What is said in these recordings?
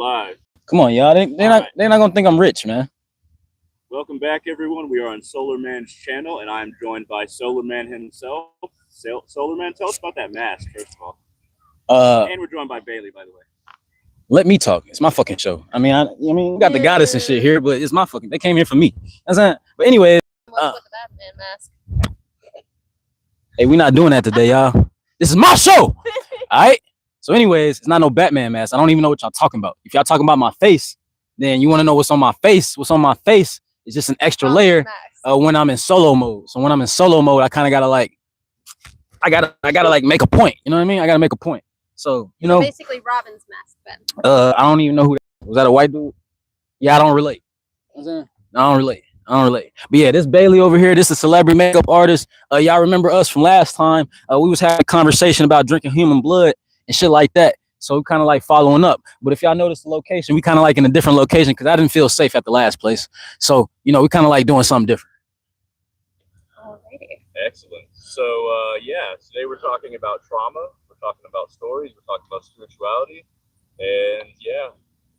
Live. Come on, y'all. They're not gonna think I'm rich, man. Welcome back, everyone. We are on SolarMan's channel, and I'm joined by SolarMan himself. SolarMan, tell us about that mask, first of all. And we're joined by Bailey, by the way. Let me talk. It's my fucking show. I mean, we got the goddess and shit here, but it's my fucking. They came here for me. That's not. But anyway. What's with the Batman mask? Hey, we're not doing that today, y'all. This is my show. All right. So, anyways, it's not no Batman mask. I don't even know what y'all talking about. If y'all talking about my face, then you want to know what's on my face. What's on my face is just an extra layer when I'm in solo mode. So when I'm in solo mode, I kind of gotta like, I gotta like make a point. You know what I mean? I gotta make a point. So you know, basically Robin's mask. Then. I don't even know who that was. That a white dude? Yeah, I don't relate. You know I don't relate. But yeah, this Bailey over here, this is a celebrity makeup artist. Y'all remember us from last time? We was having a conversation about drinking human blood and shit like that. So we kind of like following up. But if y'all notice the location, we kind of like in a different location because I didn't feel safe at the last place. So, you know, we kind of like doing something different. Alrighty. Excellent. So, yeah, today we're talking about trauma. We're talking about stories. We're talking about spirituality. And yeah,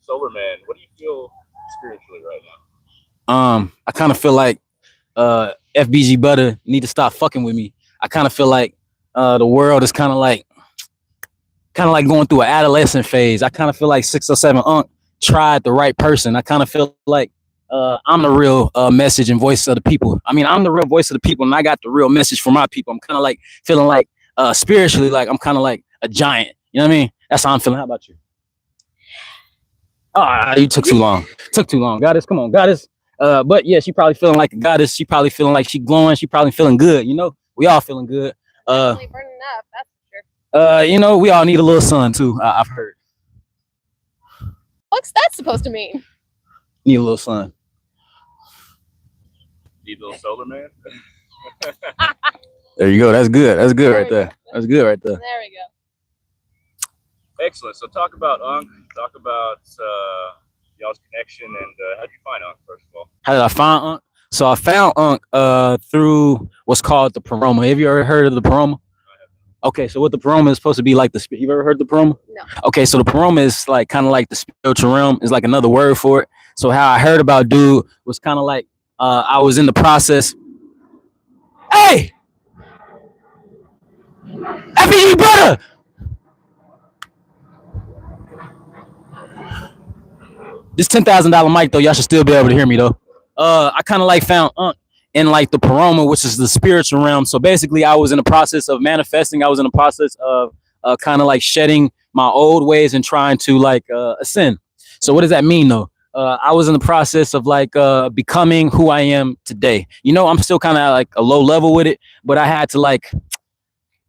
SolarMan, what do you feel spiritually right now? I kind of feel like FBG Butter need to stop fucking with me. I kind of feel like the world is kind of like going through an adolescent phase. I kind of feel like 607 Unc tried the right person. I kind of feel like I'm the real message and voice of the people. I mean, I'm the real voice of the people, and I got the real message for my people. I'm kind of like feeling like spiritually, like I'm kind of like a giant. You know what I mean? That's how I'm feeling. How about you? Ah, you took too long. Goddess, come on, Goddess. But yeah, she probably feeling like a goddess. She probably feeling like she glowing. She probably feeling good. You know, we all feeling good. Definitely burning up. That's for sure. You know, we all need a little sun too. I've heard. What's that supposed to mean? Need a little sun. Need a little SolarMan? There you go. That's good. That's good right there. That's good right there. There we go. Excellent. So talk about Unc. Talk about y'all's connection, and how did you find Unc, first of all? How did I find Unc? So I found Unc through what's called the Paroma. Have you ever heard of the Paroma? Okay, so what the Paroma is supposed to be like you've ever heard of the Paroma? No. Okay, so the Paroma is like kind of like the spiritual realm, is like another word for it. So how I heard about dude was kind of like I was in the process. Hey! FBG brother! This $10,000 mic though, y'all should still be able to hear me though. I kind of like found Unc in like the Paroma, which is the spiritual realm. So basically, I was in the process of manifesting. I was in the process of kind of like shedding my old ways and trying to like ascend. So what does that mean though? I was in the process of like becoming who I am today. You know, I'm still kind of like a low level with it, but I had to like,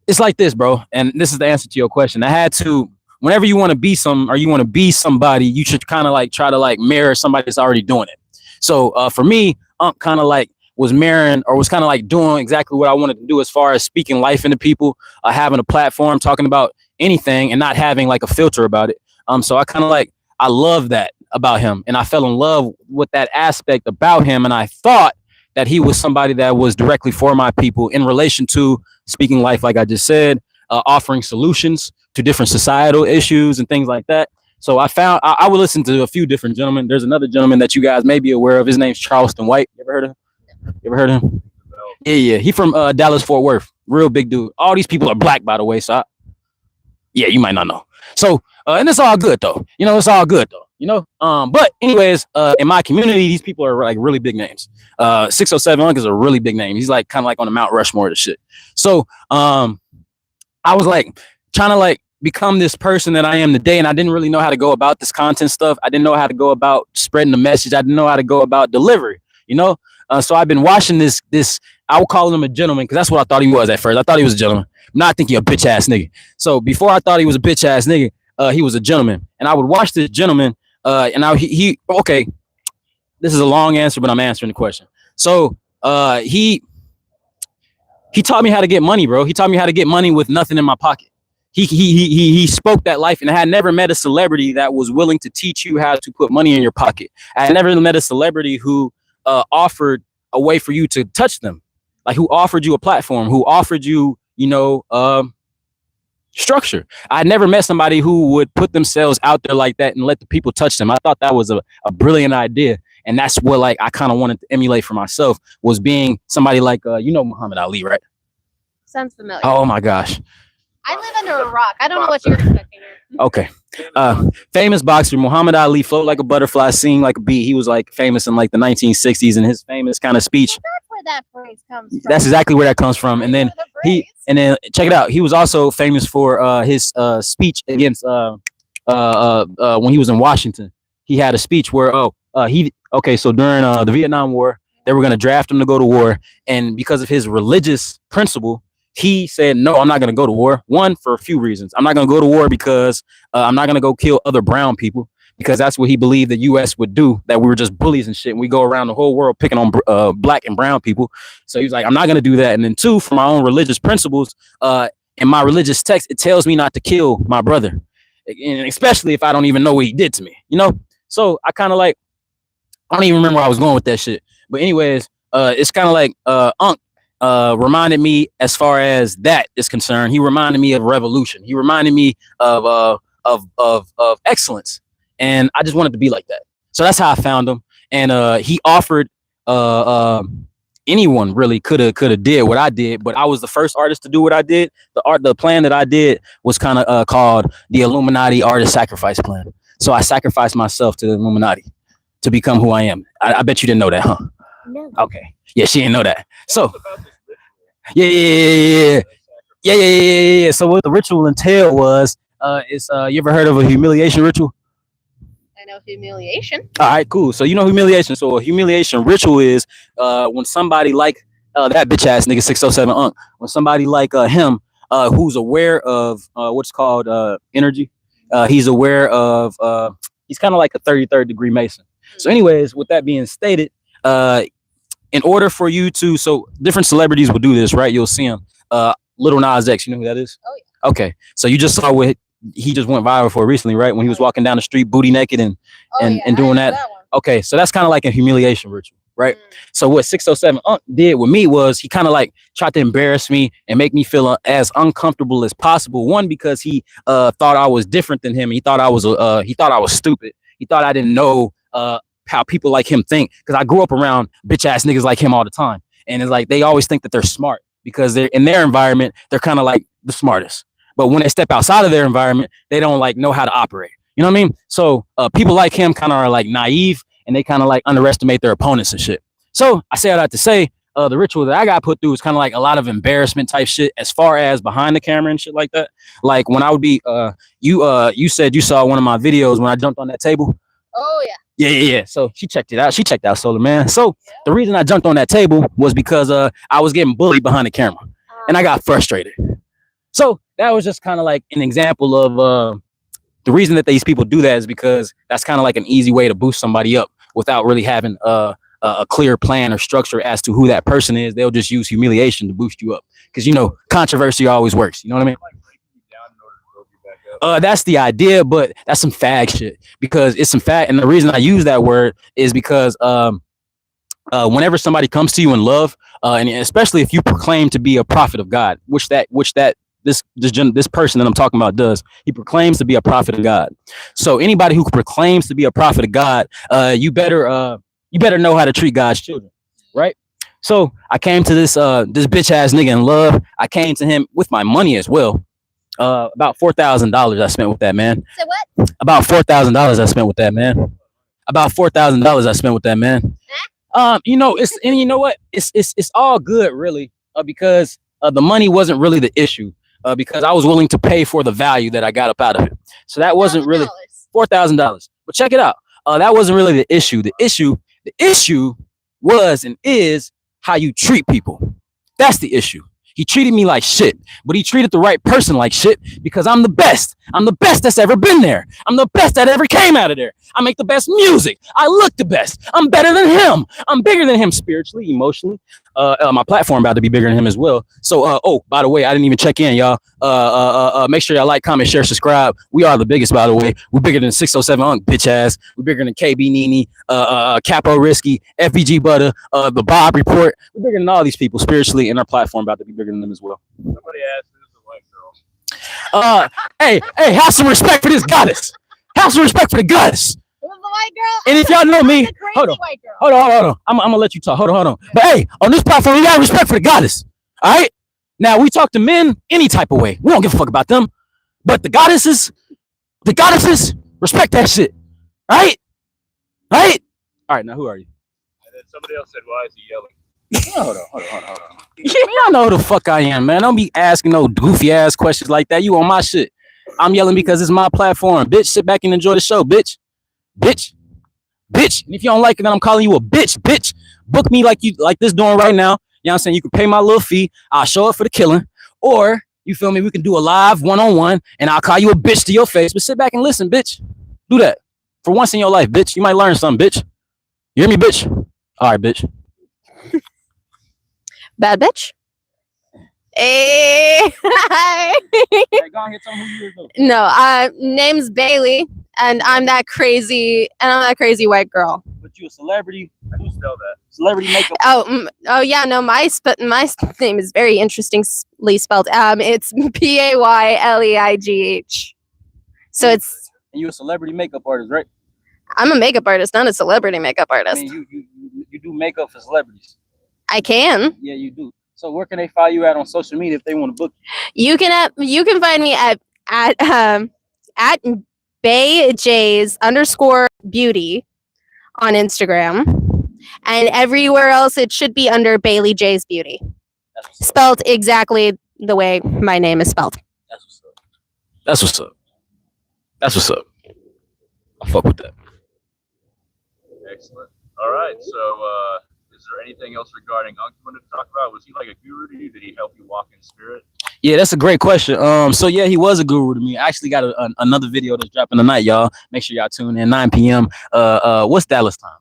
it's like this, bro. And this is the answer to your question. I had to. Whenever you want to be you want to be somebody, you should kind of like try to like mirror somebody that's already doing it. So for me, Unc kind of like was mirroring or was kind of like doing exactly what I wanted to do as far as speaking life into people, having a platform, talking about anything and not having like a filter about it. So I kind of like, I love that about him. And I fell in love with that aspect about him. And I thought that he was somebody that was directly for my people in relation to speaking life, like I just said, offering solutions to different societal issues and things like that. So I would listen to a few different gentlemen. There's another gentleman that you guys may be aware of. His name's Charleston White. You ever heard of him? You ever heard of him? Yeah. He from Dallas, Fort Worth. Real big dude. All these people are black, by the way. So yeah, you might not know. So, and it's all good though. You know, it's all good though. You know, but anyways, in my community, these people are like really big names. 607 Unc is a really big name. He's like kind of like on the Mount Rushmore of shit. So, I was like trying to like become this person that I am today. And I didn't really know how to go about this content stuff. I didn't know how to go about spreading the message. I didn't know how to go about delivery, you know? So I've been watching this, I would call him a gentleman because that's what I thought he was at first. I thought he was a gentleman. Now I think he's a bitch ass nigga. So before I thought he was a bitch ass nigga, he was a gentleman. And I would watch this gentleman and okay, this is a long answer, but I'm answering the question. So he taught me how to get money, bro. He taught me how to get money with nothing in my pocket. He spoke that life, and I had never met a celebrity that was willing to teach you how to put money in your pocket. I had never met a celebrity who offered a way for you to touch them, like who offered you a platform, who offered you, you know, structure. I never met somebody who would put themselves out there like that and let the people touch them. I thought that was a brilliant idea. And that's what like I kind of wanted to emulate for myself, was being somebody like Muhammad Ali, right? Sounds familiar. Oh my gosh. I live under a rock. I don't know what you're expecting here. Okay. Famous boxer Muhammad Ali, float like a butterfly, sing like a bee. He was like famous in like the 1960s, and his famous kind of speech. That's where that phrase comes from. That's exactly where that comes from. And then check it out. He was also famous for his speech against when he was in Washington. He had a speech where so during the Vietnam War, they were going to draft him to go to war, and because of his religious principle, he said, no, I'm not going to go to war. One, for a few reasons. I'm not going to go to war because I'm not going to go kill other brown people, because that's what he believed the U.S. would do, that we were just bullies and shit. And we go around the whole world picking on black and brown people. So he was like, I'm not going to do that. And then two, for my own religious principles, in my religious text, it tells me not to kill my brother, and especially if I don't even know what he did to me, So I kind of like, I don't even remember where I was going with that shit. But anyways, it's kind of like Unc reminded me, as far as that is concerned, he reminded me of revolution. He reminded me of excellence. And I just wanted to be like that. So that's how I found him. And he offered anyone really could have did what I did, but I was the first artist to do what I did. The plan that I did was kind of called the Illuminati Artist Sacrifice Plan. So I sacrificed myself to the Illuminati to become who I am. I bet you didn't know that, huh? No. Okay. Yeah, she didn't know that. So yeah. So what the ritual entailed was, you ever heard of a humiliation ritual? I know humiliation. All right, cool. So you know humiliation. So a humiliation ritual is when somebody like that bitch ass nigga 607 Unc, when somebody like him, who's aware of what's called energy, he's aware of he's kind of like a 33rd degree Mason. So anyways, with that being stated, in order for you to, so different celebrities will do this, right? You'll see them. Little Nas X, you know who that is? Oh yeah. Okay, so you just saw what he just went viral for recently, right? When he was walking down the street booty naked and doing that. Okay, so that's kind of like a humiliation ritual, right? So what 607 Unc did with me was he kind of like tried to embarrass me and make me feel as uncomfortable as possible. One, because he thought I was different than him. He thought I was stupid. He thought I didn't know how people like him think, because I grew up around bitch ass niggas like him all the time, and it's like they always think that they're smart because they're in their environment, they're kind of like the smartest, but when they step outside of their environment, they don't like know how to operate, you know what I mean? So people like him kind of are like naive, and they kind of like underestimate their opponents and shit. So I say all that to say, the ritual that I got put through is kind of like a lot of embarrassment type shit, as far as behind the camera and shit like that. Like when I would be you said you saw one of my videos when I jumped on that table. Oh yeah. Yeah. So she checked it out. She checked out SolarMan. So the reason I jumped on that table was because I was getting bullied behind the camera, and I got frustrated. So that was just kind of like an example of the reason that these people do that is because that's kind of like an easy way to boost somebody up without really having a clear plan or structure as to who that person is. They'll just use humiliation to boost you up, because controversy always works. You know what I mean? That's the idea, but that's some fag shit, because it's some fag. And the reason I use that word is because whenever somebody comes to you in love, and especially if you proclaim to be a prophet of God, which this person that I'm talking about does, he proclaims to be a prophet of God. So anybody who proclaims to be a prophet of God, you better know how to treat God's children, right? So I came to this bitch ass nigga in love. I came to him with my money as well. About $4,000 I spent with that man. So what? About $4,000 I spent with that man. About $4,000 I spent with that man. You know what? It's all good, really, because the money wasn't really the issue, because I was willing to pay for the value that I got up out of it. So that wasn't really $4,000. But check it out. That wasn't really the issue. The issue was and is how you treat people. That's the issue. He treated me like shit, but he treated the right person like shit, because I'm the best. I'm the best that's ever been there. I'm the best that ever came out of there. I make the best music. I look the best. I'm better than him. I'm bigger than him spiritually, emotionally. My platform about to be bigger than him as well. So, by the way, I didn't even check in, y'all. Make sure y'all like, comment, share, subscribe. We are the biggest, by the way. We're bigger than 607 Unc, bitch ass. We're bigger than KB Nene, Capo Risky, FVG Butter, the Bob Report. We're bigger than all these people spiritually, and our platform about to be bigger than them as well. Somebody asked, who's the white girl? Hey, have some respect for this goddess. Have some respect for the goddess. Who's the white girl? And if y'all know me, The crazy hold on. white girl. Hold on. I'm gonna let you talk. Hold on. But hey, on this platform, you gotta respect for the goddess. All right. Now we talk to men any type of way. We don't give a fuck about them. But the goddesses, respect that shit. Right? Right? All right. Now who are you? And then somebody else said, "Why is he yelling?" Hold on. Y'all know who the fuck I am, man. Don't be asking no goofy ass questions like that. You on my shit. I'm yelling because it's my platform. Bitch, sit back and enjoy the show, bitch. And if you don't like it, then I'm calling you a bitch. Book me like this doing right now. You know what I'm saying? You can pay my little fee. I'll show up for the killing. Or, you feel me, we can do a live one-on-one and I'll call you a bitch to your face. But sit back and listen, bitch. Do that. For once in your life, bitch. You might learn something, bitch. You hear me, bitch? All right, bitch. Bad bitch. Hey. Hey, go ahead, tell me who you is, though. No, name's Bailey, and I'm that crazy white girl. But you a celebrity. Who spelled that? Celebrity makeup. Oh yeah, no, my name is very interestingly spelled. It's Payleigh. So it's. And you a celebrity makeup artist, right? I'm a makeup artist, not a celebrity makeup artist. I mean, you do makeup for celebrities. I can. Yeah, you do. So where can they follow you at on social media if they want to book You can find me at BayJ's_beauty on Instagram, and everywhere else it should be under Bailey J's Beauty, spelled exactly the way my name is spelled. That's what's up. I fuck with that. Excellent. All right. So, is there anything else regarding Unc you wanted to talk about? Was he like a guru to you? Did he help you walk in spirit? Yeah, that's a great question. So yeah, he was a guru to me. I actually got another video that's dropping tonight, y'all. Make sure y'all tune in 9 p.m. What's Dallas time?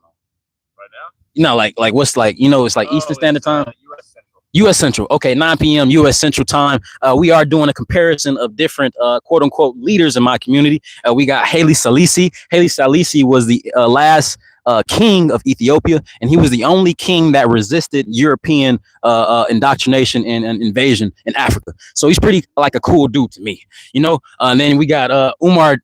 Right now? You know, like what's like, you know, it's like Eastern Standard Time. U.S. Central. U.S. Central. Okay, 9 p.m. U.S. Central Time. We are doing a comparison of different quote unquote leaders in my community. We got Haile Selassie. Haile Selassie was the last king of Ethiopia, and he was the only king that resisted European indoctrination and invasion in Africa. So he's pretty like a cool dude to me, you know. And then we got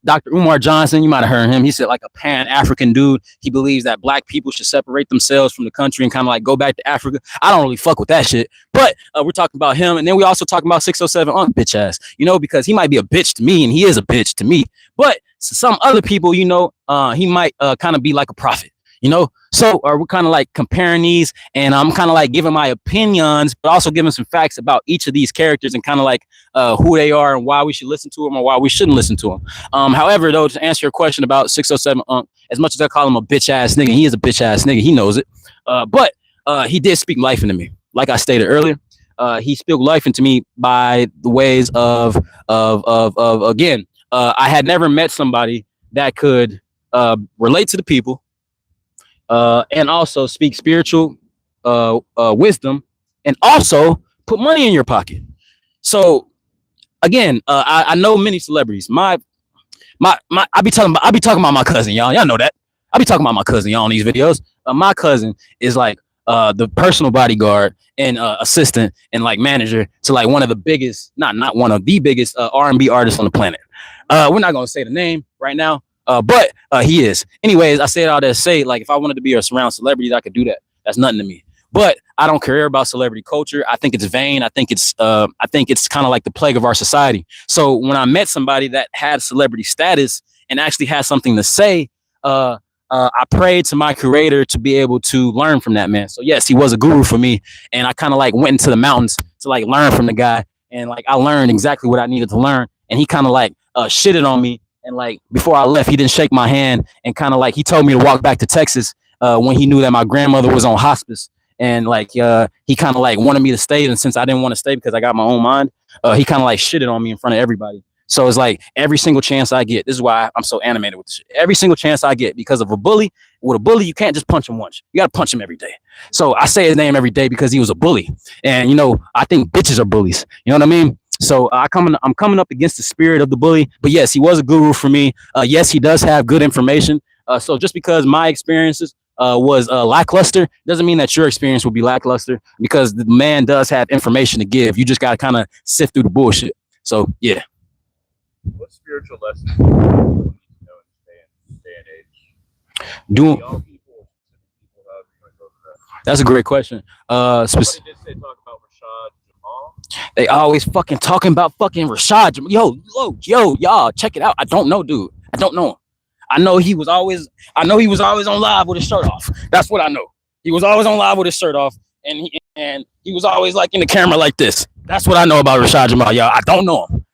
Dr. Umar Johnson. You might have heard him. He said like a Pan-African dude. He believes that black people should separate themselves from the country and kind of like go back to Africa. I don't really fuck with that shit, but we're talking about him. And then we also talking about 607 Unc bitch ass, you know, because he might be a bitch to me and he is a bitch to me, but some other people, you know, he might kind of be like a prophet, you know. So we're kind of like comparing these, and I'm kind of like giving my opinions, but also giving some facts about each of these characters and kind of like who they are and why we should listen to them or why we shouldn't listen to them. However, though, to answer your question about 607 Unc, as much as I call him a bitch ass nigga, he is a bitch ass nigga. He knows it. But he did speak life into me, like I stated earlier. He spoke life into me by the ways of again. I had never met somebody that could relate to the people and also speak spiritual wisdom and also put money in your pocket. So again, I know many celebrities. I be talking about my cousin, y'all. Y'all know that. I be talking about my cousin, y'all, on these videos. My cousin is like the personal bodyguard and assistant and like manager to like one of the biggest, not one of the biggest R&B artists on the planet. We're not gonna say the name right now, but he is. Anyways, I say it all to say, like, if I wanted to be around celebrities, I could do that. That's nothing to me. But I don't care about celebrity culture. I think it's vain. I think it's kind of like the plague of our society. So when I met somebody that had celebrity status and actually had something to say, I prayed to my creator to be able to learn from that man. So yes, he was a guru for me, and I kind of like went into the mountains to like learn from the guy, and like I learned exactly what I needed to learn, and he kind of like shitted on me, and like before I left, he didn't shake my hand, and kind of like he told me to walk back to Texas when he knew that my grandmother was on hospice, and like he kind of like wanted me to stay, and since I didn't want to stay because I got my own mind, he kind of like shitted on me in front of everybody. So it's like every single chance I get, this is why I'm so animated with this shit. Every single chance I get, because of a bully, with a bully, you can't just punch him once. You got to punch him every day. So I say his name every day because he was a bully. And, you know, I think bitches are bullies. You know what I mean? So I'm coming up against the spirit of the bully. But yes, he was a guru for me. Yes, he does have good information. So just because my experiences was lackluster doesn't mean that your experience will be lackluster, because the man does have information to give. You just got to kind of sift through the bullshit. So, yeah. What spiritual lessons do people need to know in this day and age? Doing. All people, however you want to go for that. That's a great question. Somebody did say talk about Rashad Jamal. They always fucking talking about fucking Rashad Jamal. Yo, y'all, check it out. I don't know, dude. I don't know him. I know he was always on live with his shirt off. That's what I know. He was always on live with his shirt off, and he was always like in the camera like this. That's what I know about Rashad Jamal, y'all. I don't know him.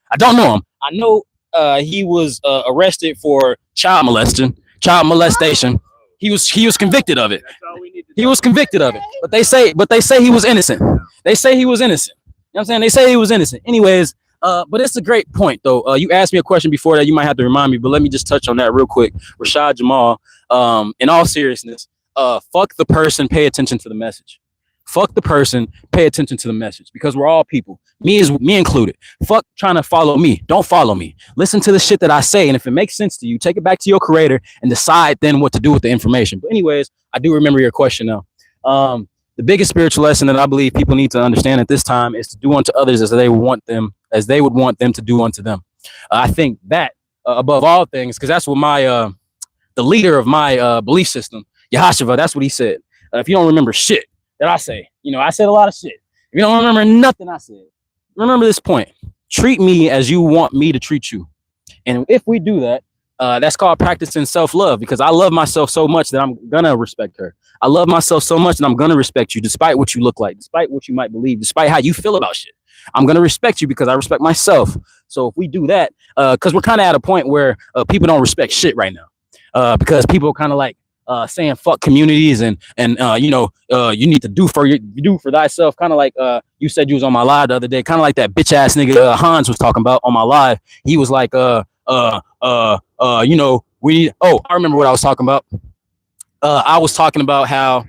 I know he was arrested for child molestation. He was convicted of it. He was convicted of it. But they say he was innocent. They say he was innocent. You know what I'm saying? They say he was innocent. Anyways, but it's a great point though. You asked me a question before that. You might have to remind me, but let me just touch on that real quick. Rashad Jamal, in all seriousness, fuck the person, pay attention to the message. Fuck the person, pay attention to the message, because we're all people, me included. Fuck trying to follow me. Don't follow me. Listen to the shit that I say, and if it makes sense to you, take it back to your creator and decide then what to do with the information. But anyways, I do remember your question now. The biggest spiritual lesson that I believe people need to understand at this time is to do unto others as they would want them to do unto them. I think that above all things, because that's what the leader of my belief system, Yahashua, that's what he said. If you don't remember shit that I say, I said a lot of shit. If you don't remember nothing I said, remember this point: treat me as you want me to treat you. And if we do that, that's called practicing self-love, because I love myself so much that I'm gonna respect her. I love myself so much that I'm gonna respect you, despite what you look like, despite what you might believe, despite how you feel about shit. I'm gonna respect you because I respect myself. So if we do that, because we're kind of at a point where people don't respect shit right now, because people kind of like saying fuck communities and you need to do for thyself, kind of like you said you was on my live the other day, kind of like that bitch ass nigga Hans was talking about on my live. He was like I remember what I was talking about. I was talking about how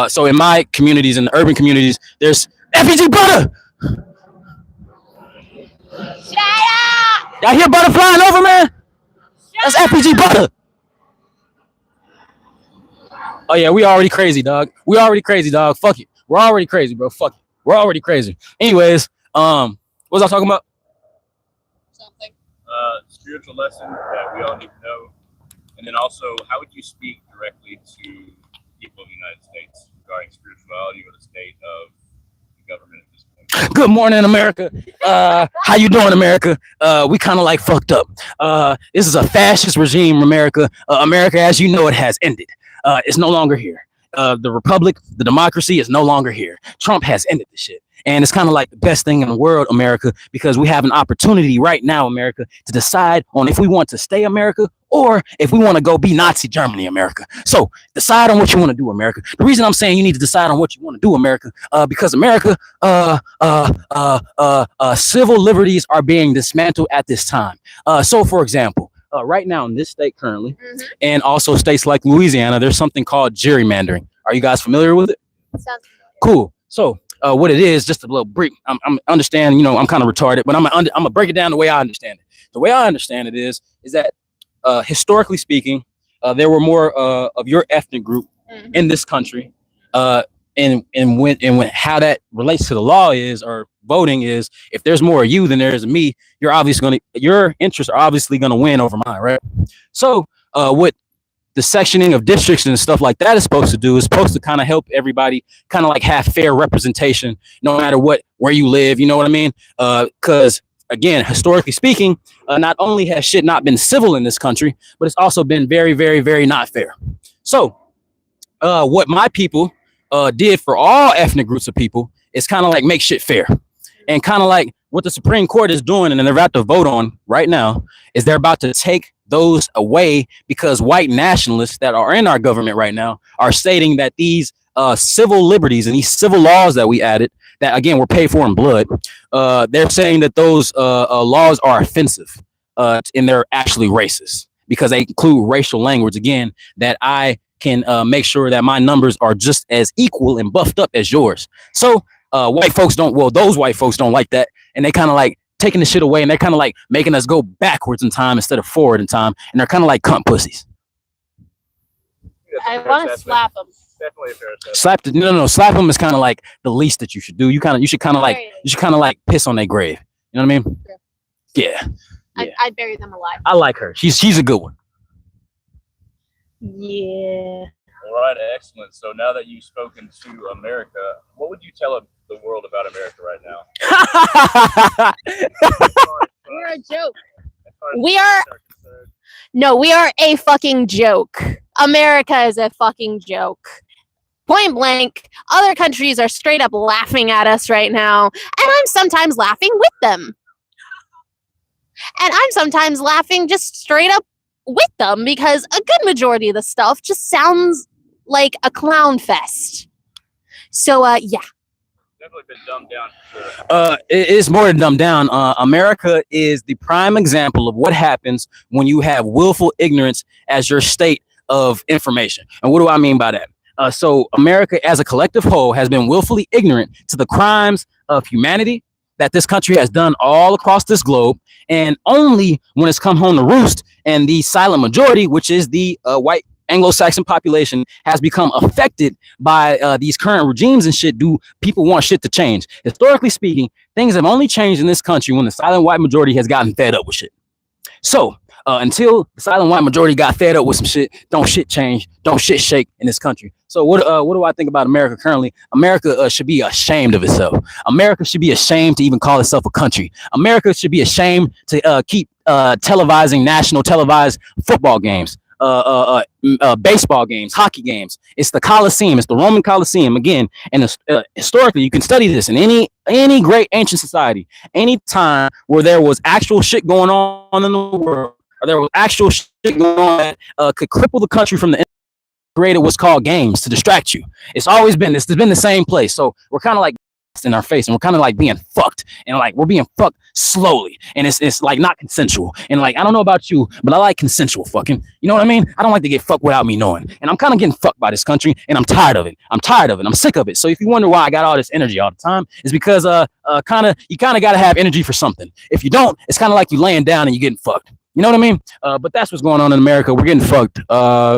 so in my communities, in the urban communities, there's FPG butter. Shut up! Y'all hear butter flying over, man? That's FPG butter. Oh yeah, we already crazy, dog. Fuck it. We're already crazy, bro. Fuck it. We're already crazy. Anyways, what was I talking about? Something. Spiritual lesson that we all need to know. And then also, how would you speak directly to people of the United States regarding spirituality or the state of the government at this point? Good morning, America. How you doing, America? We kind of like fucked up. This is a fascist regime, America. America, as you know, it has ended. It's no longer here. The republic, the democracy is no longer here. Trump has ended the shit. And it's kind of like the best thing in the world, America, because we have an opportunity right now, America, to decide on if we want to stay America or if we want to go be Nazi Germany, America. So decide on what you want to do, America. The reason I'm saying you need to decide on what you want to do, America, because America, civil liberties are being dismantled at this time. So, for example, right now in this state currently, and also states like Louisiana, there's something called gerrymandering. Are you guys familiar with it? Sounds familiar. Cool. So what it is, just a little brief. I'm understand, I'm kind of retarded, but I'm gonna break it down the way I understand it. The way I understand it is that historically speaking, there were more of your ethnic group in this country, and when how that relates to the law is, or voting is, if there's more of you than there is of me, your interests are obviously gonna win over mine, right? So what the sectioning of districts and stuff like that is supposed to do is supposed to kind of help everybody kind of like have fair representation, no matter where you live, you know what I mean? Because again, historically speaking, not only has shit not been civil in this country, but it's also been very, very, very not fair. So what my people did for all ethnic groups of people is kind of like make shit fair. And kind of like what the Supreme Court is doing and they're about to vote on right now is they're about to take those away, because white nationalists that are in our government right now are stating that these civil liberties and these civil laws that we added, that again were paid for in blood, they're saying that those laws are offensive and they're actually racist, because they include racial language, again, that I can make sure that my numbers are just as equal and buffed up as yours. So those white folks don't like that, and they kind of like taking the shit away, and they're kind of like making us go backwards in time instead of forward in time, and they're kind of like cunt pussies. I want to slap them. Definitely a fair slap them is kind of like the least that you should do. You should kind of like piss on their grave. You know what I mean? Yeah. Yeah. I'd bury them alive. I like her. She's a good one. Yeah. All right, excellent. So now that you've spoken to America, what would you tell the world about America right now? We're a joke. We are a fucking joke. America is a fucking joke. Point blank, other countries are straight up laughing at us right now, and I'm sometimes laughing with them. And I'm sometimes laughing just straight up with them because a good majority of the stuff just sounds like a clown fest. So, yeah. Definitely been dumbed down for sure. It is more than dumbed down. America is the prime example of what happens when you have willful ignorance as your state of information. And what do I mean by that? So America as a collective whole has been willfully ignorant to the crimes of humanity that this country has done all across this globe. And only when it's come home to roost and the silent majority, which is the white Anglo-Saxon population, has become affected by these current regimes and shit, do people want shit to change. Historically speaking, things have only changed in this country when the silent white majority has gotten fed up with shit. So until the silent white majority got fed up with some shit, don't shit change, don't shit shake in this country. So what do I think about America currently? America should be ashamed of itself. America should be ashamed to even call itself a country. America should be ashamed to keep televising national televised football games, baseball games, hockey games. It's the Colosseum. It's the Roman Colosseum again. And historically, you can study this in any great ancient society. Any time where there was actual shit going on in the world, or there was actual shit going on that could cripple the country from the created what's called games to distract you. It's always been this. It's been the same place. So we're kind of like in our face, and we're kind of like being fucked, and like we're being fucked slowly, and it's like not consensual. And like I don't know about you, but I like consensual fucking. You know what I mean? I don't like to get fucked without me knowing. And I'm kind of getting fucked by this country, and I'm tired of it. I'm tired of it. I'm sick of it. So if you wonder why I got all this energy all the time, it's because you kind of got to have energy for something. If you don't, it's kind of like you laying down and you're getting fucked. You know what I mean? But that's what's going on in America. We're getting fucked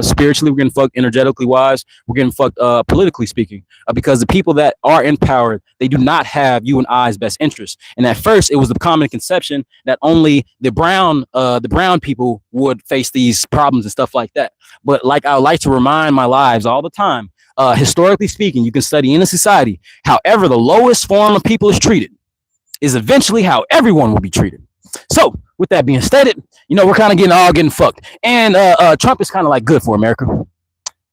spiritually. We're getting fucked energetically wise. We're getting fucked politically speaking, because the people that are in power, they do not have you and I's best interest. And at first, it was the common conception that only the brown people would face these problems and stuff like that. But like I like to remind my lives all the time, historically speaking, you can study in a society, however the lowest form of people is treated is eventually how everyone will be treated. So with that being stated, you know, we're kind of getting fucked. And Trump is kind of like good for America.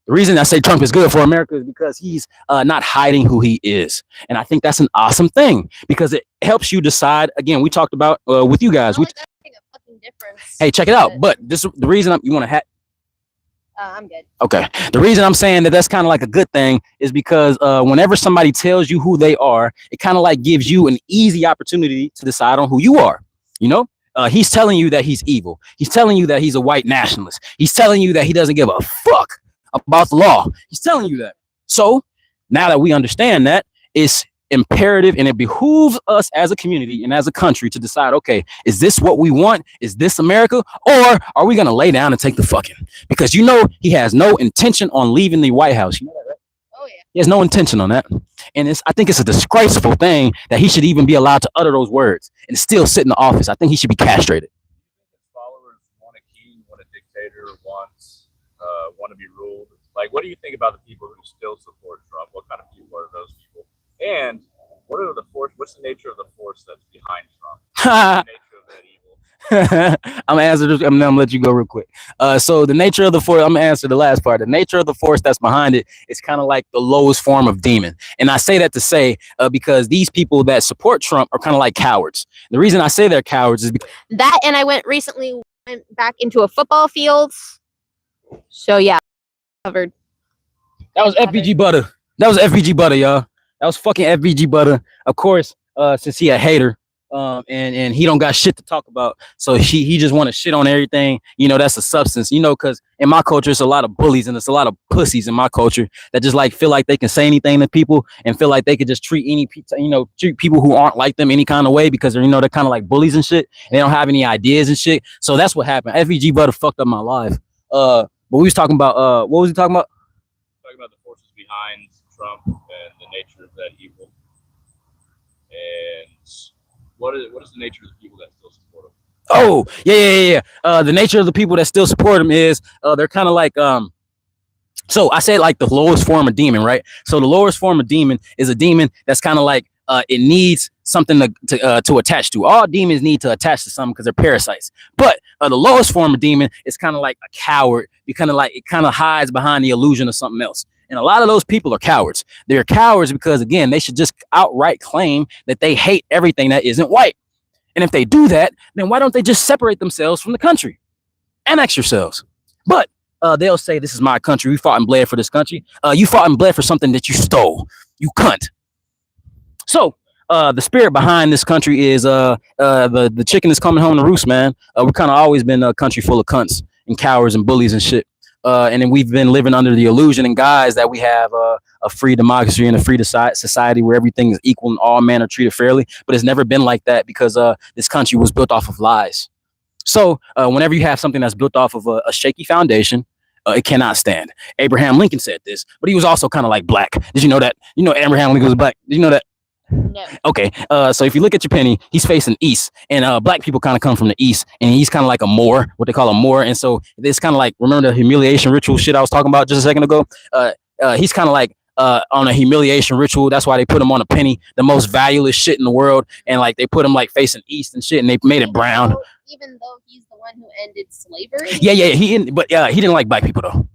The reason I say Trump is good for America is because he's not hiding who he is. And I think that's an awesome thing because it helps you decide. Again, we talked about with you guys. Hey, check it out. But this the reason you want to hat. I'm good. Okay. The reason I'm saying that that's kind of like a good thing is because whenever somebody tells you who they are, it kind of like gives you an easy opportunity to decide on who you are. You know, he's telling you that he's evil. He's telling you that he's a white nationalist. He's telling you that he doesn't give a fuck about the law. He's telling you that. So now that we understand that, it's imperative and it behooves us as a community and as a country to decide, okay, is this what we want? Is this America? Or are we going to lay down and take the fucking? Because you know he has no intention on leaving the White House. You know that, right? Oh, yeah. He has no intention on that. And I think it's a disgraceful thing that he should even be allowed to utter those words and still sit in the office. I think he should be castrated. Followers want a king, want a dictator, want to be ruled. Like, what do you think about the people who still support Trump? What kind of people are those people? And what's the nature of the force that's behind Trump? What's the nature of that evil? I'm gonna answer this. I'm gonna let you go real quick. So the nature of the force. I'm gonna answer the last part. The nature of the force that's behind it is kind of like the lowest form of demon. And I say that to say because these people that support Trump are kind of like cowards. The reason I say they're cowards is because that, and I went back into a football field. So yeah, covered. That was FBG butter. That was FBG butter, y'all. That was fucking FBG butter. Of course, since he a hater. And he don't got shit to talk about, so he just want to shit on everything. You know, that's a substance. You know, because in my culture, it's a lot of bullies and it's a lot of pussies in my culture that just like feel like they can say anything to people and feel like they could just treat treat people who aren't like them any kind of way because they're they're kind of like bullies and shit. And they don't have any ideas and shit. So that's what happened. FVG butter fucked up my life. But we was talking about what was he talking about? Talking about the forces behind Trump and the nature of that evil. And what is the nature of the people that still support Oh, yeah. The nature of the people that still support him is they're kind of like so I say like the lowest form of demon, right? So the lowest form of demon is a demon that's kind of like it needs something to attach to. All demons need to attach to something because they're parasites. But the lowest form of demon is kind of like a coward. You kind of like it kind of hides behind the illusion of something else. And a lot of those people are cowards. They're cowards because again, they should just outright claim that they hate everything that isn't white. And if they do that, then why don't they just separate themselves from the country? Annex yourselves. But they'll say, this is my country. We fought and bled for this country. You fought and bled for something that you stole. You cunt. So the spirit behind this country is the chicken is coming home to roost, man. We've kind of always been a country full of cunts and cowards and bullies and shit. And then we've been living under the illusion and guise that we have a free democracy and a free society where everything is equal and all men are treated fairly. But it's never been like that because this country was built off of lies. So whenever you have something that's built off of a shaky foundation, it cannot stand. Abraham Lincoln said this, but he was also kind of like black. Did you know that? You know Abraham Lincoln was black. Did you know that? No. Okay. So if you look at your penny, he's facing east, and black people kind of come from the east, and he's kind of like a Moor, what they call a Moor. And so it's kind of like, remember the humiliation ritual shit I was talking about just a second ago? He's kind of like on a humiliation ritual. That's why they put him on a penny, the most valueless shit in the world, and like they put him like facing east and shit, and they made it brown. Even though he's the one who ended slavery. Yeah. He didn't like black people though.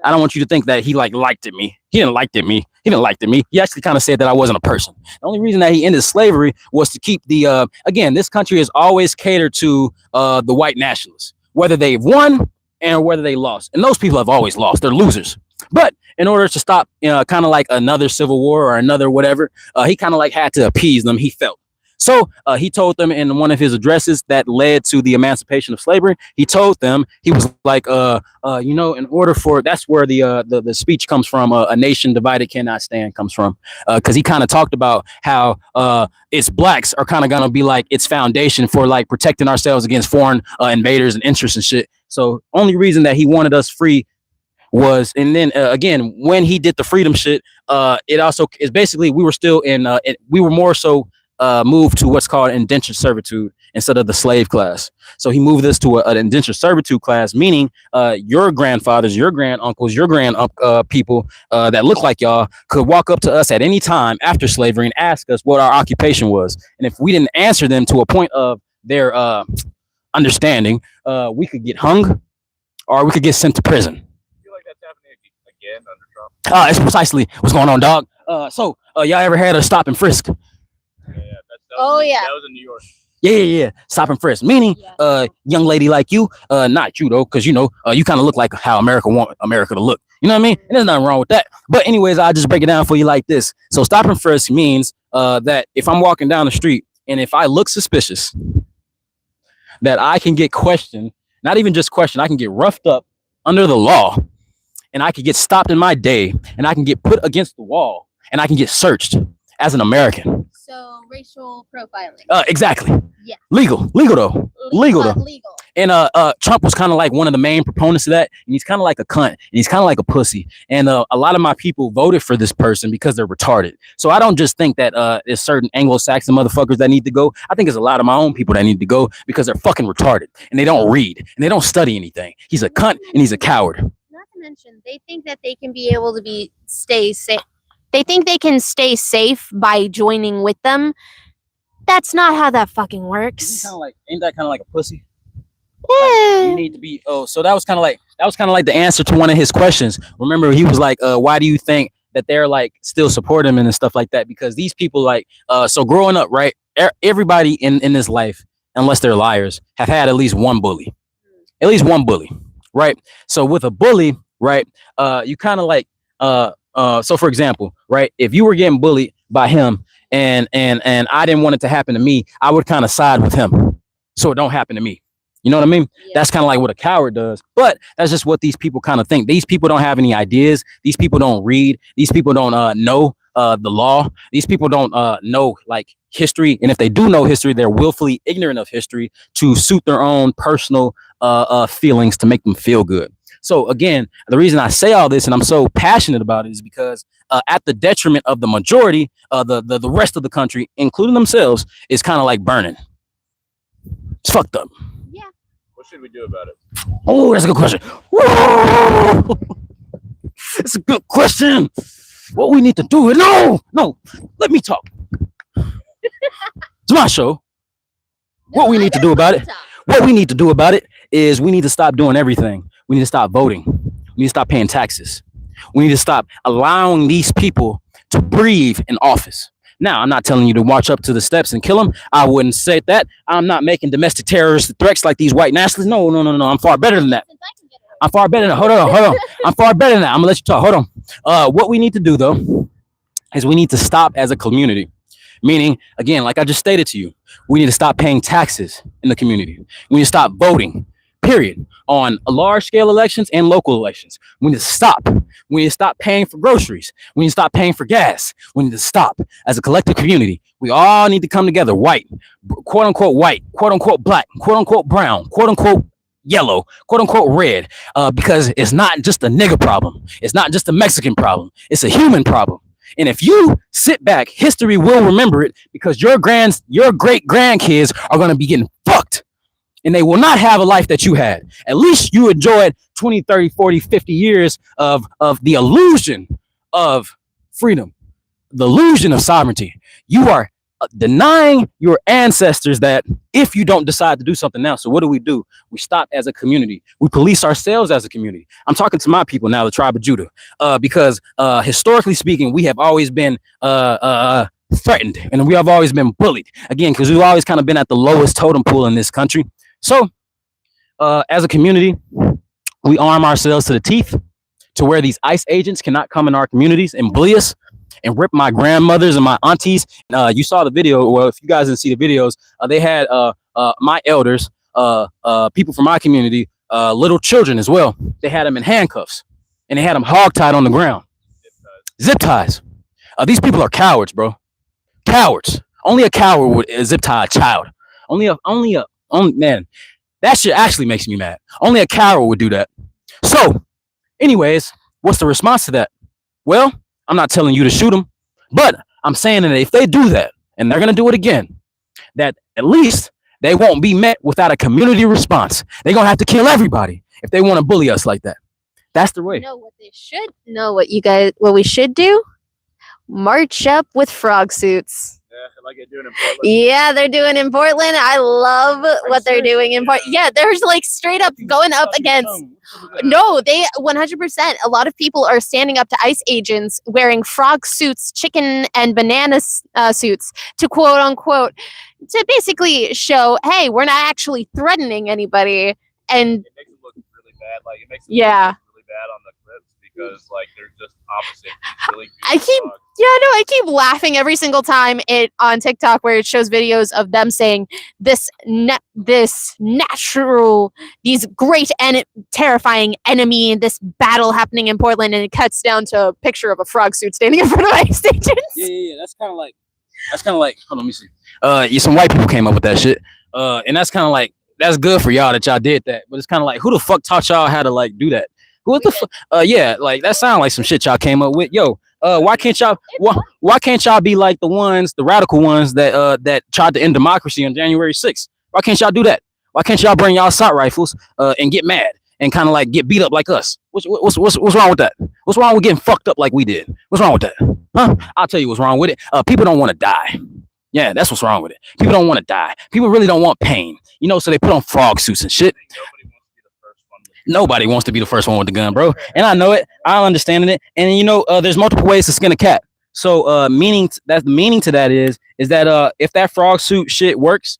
I don't want you to think that he like liked it me. He didn't like it me. He didn't like it me. He actually kind of said that I wasn't a person. The only reason that he ended slavery was to keep the again, this country has always catered to the white nationalists, whether they've won and whether they lost. And those people have always lost. They're losers. But in order to stop, kind of like another civil war or another whatever, he kind of like had to appease them. He felt. So he told them in one of his addresses that led to the emancipation of slavery. He told them, he was like, in order for, that's where the speech comes from. A nation divided cannot stand comes from, because he kind of talked about how its blacks are kind of gonna be like its foundation for like protecting ourselves against foreign invaders and interests and shit. So only reason that he wanted us free was, and then again, when he did the freedom shit, it also is basically we were still we were more so moved to what's called indentured servitude instead of the slave class. So he moved us to an indentured servitude class, meaning your grandfathers, your granduncles, your people that look like y'all could walk up to us at any time after slavery and ask us what our occupation was. And if we didn't answer them to a point of their understanding, we could get hung or we could get sent to prison. I feel like that's happening again under Trump. It's precisely what's going on, dog. So y'all ever had a stop and frisk? Yeah. That was in New York. Yeah. Stop and frisk. Meaning, young lady like you, not you though, because you kind of look like how America want America to look. You know what I mean? And there's nothing wrong with that. But anyways, I'll just break it down for you like this. So stop and frisk means that if I'm walking down the street and if I look suspicious, that I can get questioned, not even just questioned, I can get roughed up under the law, and I can get stopped in my day, and I can get put against the wall, and I can get searched as an American. So racial profiling. Exactly. Yeah. Legal though. Legal. And Trump was kind of like one of the main proponents of that. And he's kind of like a cunt. And he's kind of like a pussy. And a lot of my people voted for this person because they're retarded. So I don't just think that there's certain Anglo-Saxon motherfuckers that need to go. I think there's a lot of my own people that need to go because they're fucking retarded and they don't read and they don't study anything. He's a cunt and he's a coward. Not to mention, they think that they can be able to stay safe. They think they can stay safe by joining with them. That's not how that fucking works. Ain't that kind of like a pussy? Yeah. You need to be. Oh, so that was kind of like the answer to one of his questions. Remember, he was like, "Why do you think that they're like still supporting him and stuff like that?" Because these people so growing up, right? Everybody in this life, unless they're liars, have had at least one bully, right? So with a bully, right? You kind of like so for example, right, if you were getting bullied by him and I didn't want it to happen to me, I would kind of side with him so it don't happen to me. You know what I mean? Yeah. That's kind of like what a coward does. But that's just what these people kind of think. These people don't have any ideas. These people don't read. These people don't know the law. These people don't know like history. And if they do know history, they're willfully ignorant of history to suit their own personal feelings to make them feel good. So again, the reason I say all this and I'm so passionate about it is because at the detriment of the majority, the rest of the country, including themselves, is kind of like burning. It's fucked up. should we do about it? Oh, that's a good question. Whoa! It's a good question. What we need to do? No, let me talk. It's my show. What we need to do about it? What we need to do about it is we need to stop doing everything. We need to stop voting. We need to stop paying taxes. We need to stop allowing these people to breathe in office. Now, I'm not telling you to march up to the steps and kill them. I wouldn't say that. I'm not making domestic terrorist threats like these white nationalists. No. I'm far better than that. I'm far better than that. Hold on. I'm far better than that. I'm gonna let you talk. Hold on. What we need to do though is we need to stop as a community. Meaning, again, like I just stated to you, we need to stop paying taxes in the community. We need to stop voting, period, on large scale elections and local elections. We need to stop. We need to stop paying for groceries. We need to stop paying for gas. We need to stop as a collective community. We all need to come together, white, quote unquote black, quote unquote brown, quote unquote yellow, quote unquote red, because it's not just a nigger problem. It's not just a Mexican problem. It's a human problem. And if you sit back, history will remember it because your great grandkids are going to be getting fucked and they will not have a life that you had. At least you enjoyed 20, 30, 40, 50 years of the illusion of freedom, the illusion of sovereignty. You are denying your ancestors that if you don't decide to do something now. So what do? We stop as a community. We police ourselves as a community. I'm talking to my people now, the tribe of Judah, because historically speaking, we have always been threatened and we have always been bullied, again, because we've always kind of been at the lowest totem pole in this country. So as a community, we arm ourselves to the teeth to where these ICE agents cannot come in our communities and bully us and rip my grandmothers and my aunties. You saw the video. Well, if you guys didn't see the videos, they had my elders, people from my community, little children as well. They had them in handcuffs and they had them hogtied on the ground. Zip ties. These people are cowards, bro. Cowards. Only a coward would zip tie a child. Only man. That shit actually makes me mad. Only a coward would do that. So, anyways, what's the response to that? Well, I'm not telling you to shoot them, but I'm saying that if they do that, and they're going to do it again, that at least they won't be met without a community response. They're going to have to kill everybody if they want to bully us like that. That's the way. You know what they should know, what we should do? March up with frog suits. Yeah, like they're doing in Portland. Yeah, they're doing in Portland. I love what they're doing in Portland. Yeah, they're like straight up going up against. No, they 100%. A lot of people are standing up to ICE agents wearing frog suits, chicken and banana suits to quote unquote, to basically show, hey, we're not actually threatening anybody. And it makes it look really bad. Like it makes it yeah. look really bad on the clips because like they're just opposite. Really I keep laughing every single time on TikTok where it shows videos of them saying these great and terrifying enemy, this battle happening in Portland, and it cuts down to a picture of a frog suit standing in front of ICE agents. Yeah. That's kind of like. Hold on, let me see. Some white people came up with that shit, and that's kind of like that's good for y'all that y'all did that. But it's kind of like who the fuck taught y'all how to like do that? What the fuck? Yeah, like that sound like some shit y'all came up with. Yo. Why can't y'all be like the radical ones that tried to end democracy on January 6th? Why can't y'all do that? Why can't y'all bring y'all assault rifles and get mad and kind of like get beat up like us? What's wrong with that? What's wrong with getting fucked up like we did? What's wrong with that? Huh? I'll tell you what's wrong with it. People don't want to die. Yeah, that's what's wrong with it. People don't want to die. People really don't want pain. You know, so they put on frog suits and shit. Nobody wants to be the first one with the gun, bro. And I know it. I understand it. And you know, there's multiple ways to skin a cat. So meaning to that is that if that frog suit shit works,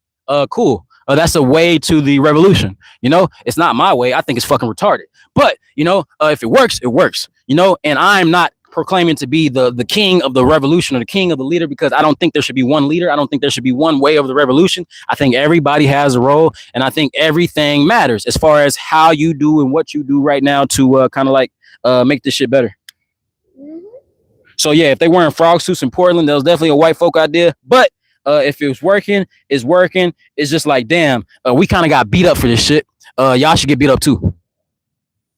cool. That's a way to the revolution. You know, it's not my way. I think it's fucking retarded. But you know, if it works, it works. You know, and I'm not proclaiming to be the king of the revolution or the king of the leader, because I don't think there should be one leader. I don't think there should be one way of the revolution. I think everybody has a role, and I think everything matters as far as how you do and what you do right now to kind of like make this shit better. So yeah, if they wearing frog suits in Portland, that was definitely a white folk idea. But if it was working, it's working. It's just like, damn, we kind of got beat up for this shit. Y'all should get beat up too.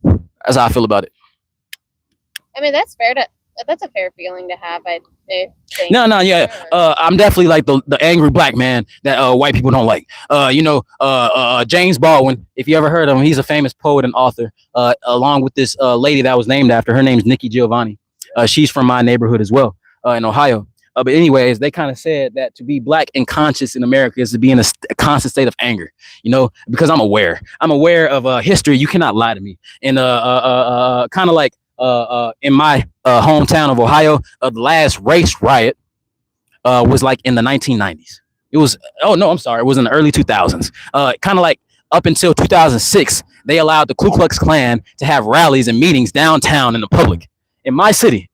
That's how I feel about it. I mean, that's fair That's a fair feeling to have. I think. No, yeah. I'm definitely like the angry black man that white people don't like. James Baldwin, if you ever heard of him, he's a famous poet and author. Along with this lady that was named after, her name's Nikki Giovanni. She's from my neighborhood as well, in Ohio. But anyways, they kind of said that to be black and conscious in America is to be in a constant state of anger, because I'm aware of history. You cannot lie to me. And kind of like in my hometown of Ohio, the last race riot was like in the 1990s. It was, oh no, I'm sorry, it was in the early 2000s. Kind of like up until 2006, they allowed the Ku Klux Klan to have rallies and meetings downtown in the public. In my city,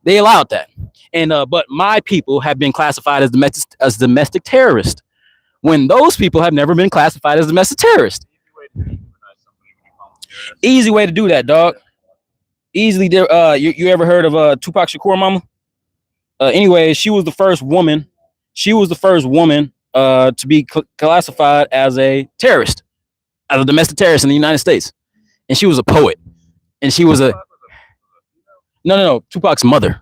they allowed that. And but my people have been classified as domestic terrorists, when those people have never been classified as domestic terrorists. Easy way to do that, dog. Easily. You ever heard of Tupac Shakur, mama? Anyway, she was the first woman. She was the first woman to be classified as a terrorist, as a domestic terrorist in the United States. And she was a poet. And she was a no. Tupac's mother.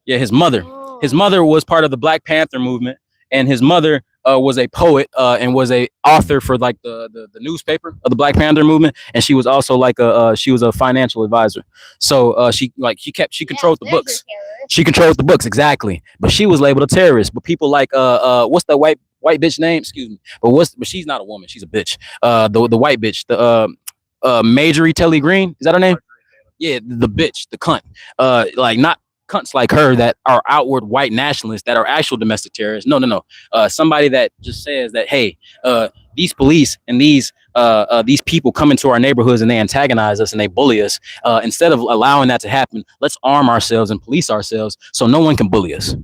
Yeah, his mother. His mother was part of the Black Panther movement, and his mother was a poet and was a author for like the newspaper of the Black Panther movement, and she was also like she was a financial advisor. So she controlled the books. She controlled the books, exactly. But she was labeled a terrorist. But people like what's the white bitch name? Excuse me. But she's not a woman. She's a bitch. The white bitch. The Marjorie Taylor Greene. Is that her name? Yeah, the bitch, the cunt. Like not cunts like her that are outward white nationalists that are actual domestic terrorists. No. Somebody that just says that, hey, these police and these people come into our neighborhoods and they antagonize us and they bully us. Instead of allowing that to happen, let's arm ourselves and police ourselves so no one can bully us.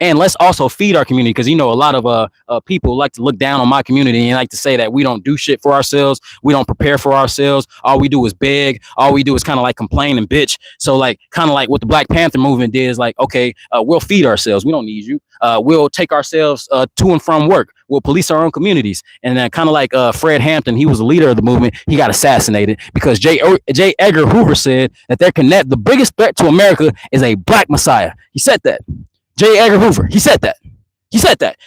And let's also feed our community, because a lot of people like to look down on my community and like to say that we don't do shit for ourselves. We don't prepare for ourselves. All we do is beg. All we do is kind of like complain and bitch. So like kind of like what the Black Panther movement did is like, okay, we'll feed ourselves. We don't need you. We'll take ourselves to and from work. We'll police our own communities. And then kind of like Fred Hampton, he was the leader of the movement. He got assassinated because J. Edgar Hoover said that the biggest threat to America is a black messiah. He said that. J. Edgar Hoover, he said that.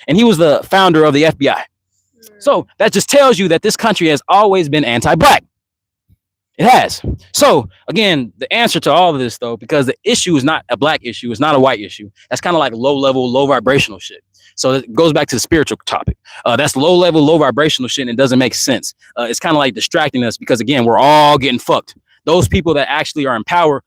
And he was the founder of the FBI. So that just tells you that this country has always been anti-black. It has. So again, the answer to all of this, though, because the issue is not a black issue, it's not a white issue. That's kind of like low level, low vibrational shit. So it goes back to the spiritual topic. That's low level, low vibrational shit, and it doesn't make sense. It's kind of like distracting us because, again, we're all getting fucked. Those people that actually are in power,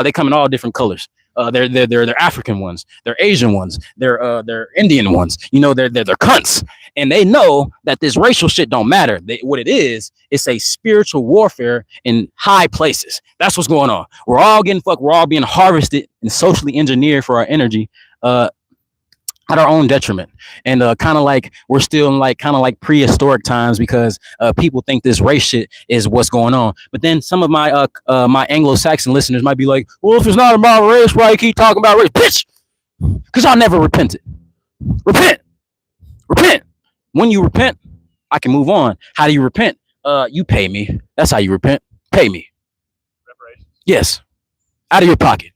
they come in all different colors. They're African ones, they're Asian ones, they're Indian ones. They're cunts, and they know that this racial shit don't matter. What it is, it's a spiritual warfare in high places. That's what's going on. We're all getting fucked. We're all being harvested and socially engineered for our energy, at our own detriment. And kind of like we're still in like prehistoric times, because people think this race shit is what's going on. But then some of my my Anglo-Saxon listeners might be like, well, if it's not about race, why you keep talking about race? Bitch, because y'all never repented. Repent. When you repent, I can move on. How do you repent? You pay me. That's how you repent. Pay me. Reparations. Yes, out of your pocket.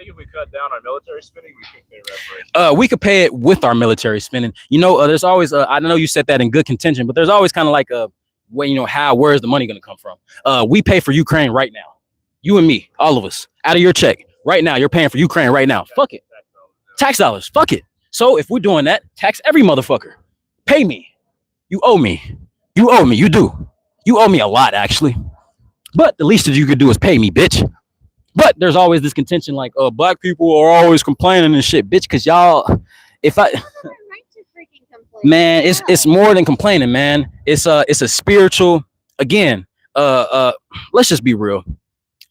If we cut down our military spending, we could pay reparations. We could pay it with our military spending. There's always I know you said that in good contention, but there's always kind of like a way, where's the money going to come from? We pay for Ukraine right now. You and me, all of us, out of your check right now. You're paying for Ukraine right now. Fuck it. Tax dollars. Fuck it. So if we're doing that, tax every motherfucker. Pay me. You owe me. You do. You owe me a lot, actually. But the least that you could do is pay me, bitch. But there's always this contention like, black people are always complaining and shit, bitch, because y'all, man, it's more than complaining, man. It's a spiritual, again, let's just be real.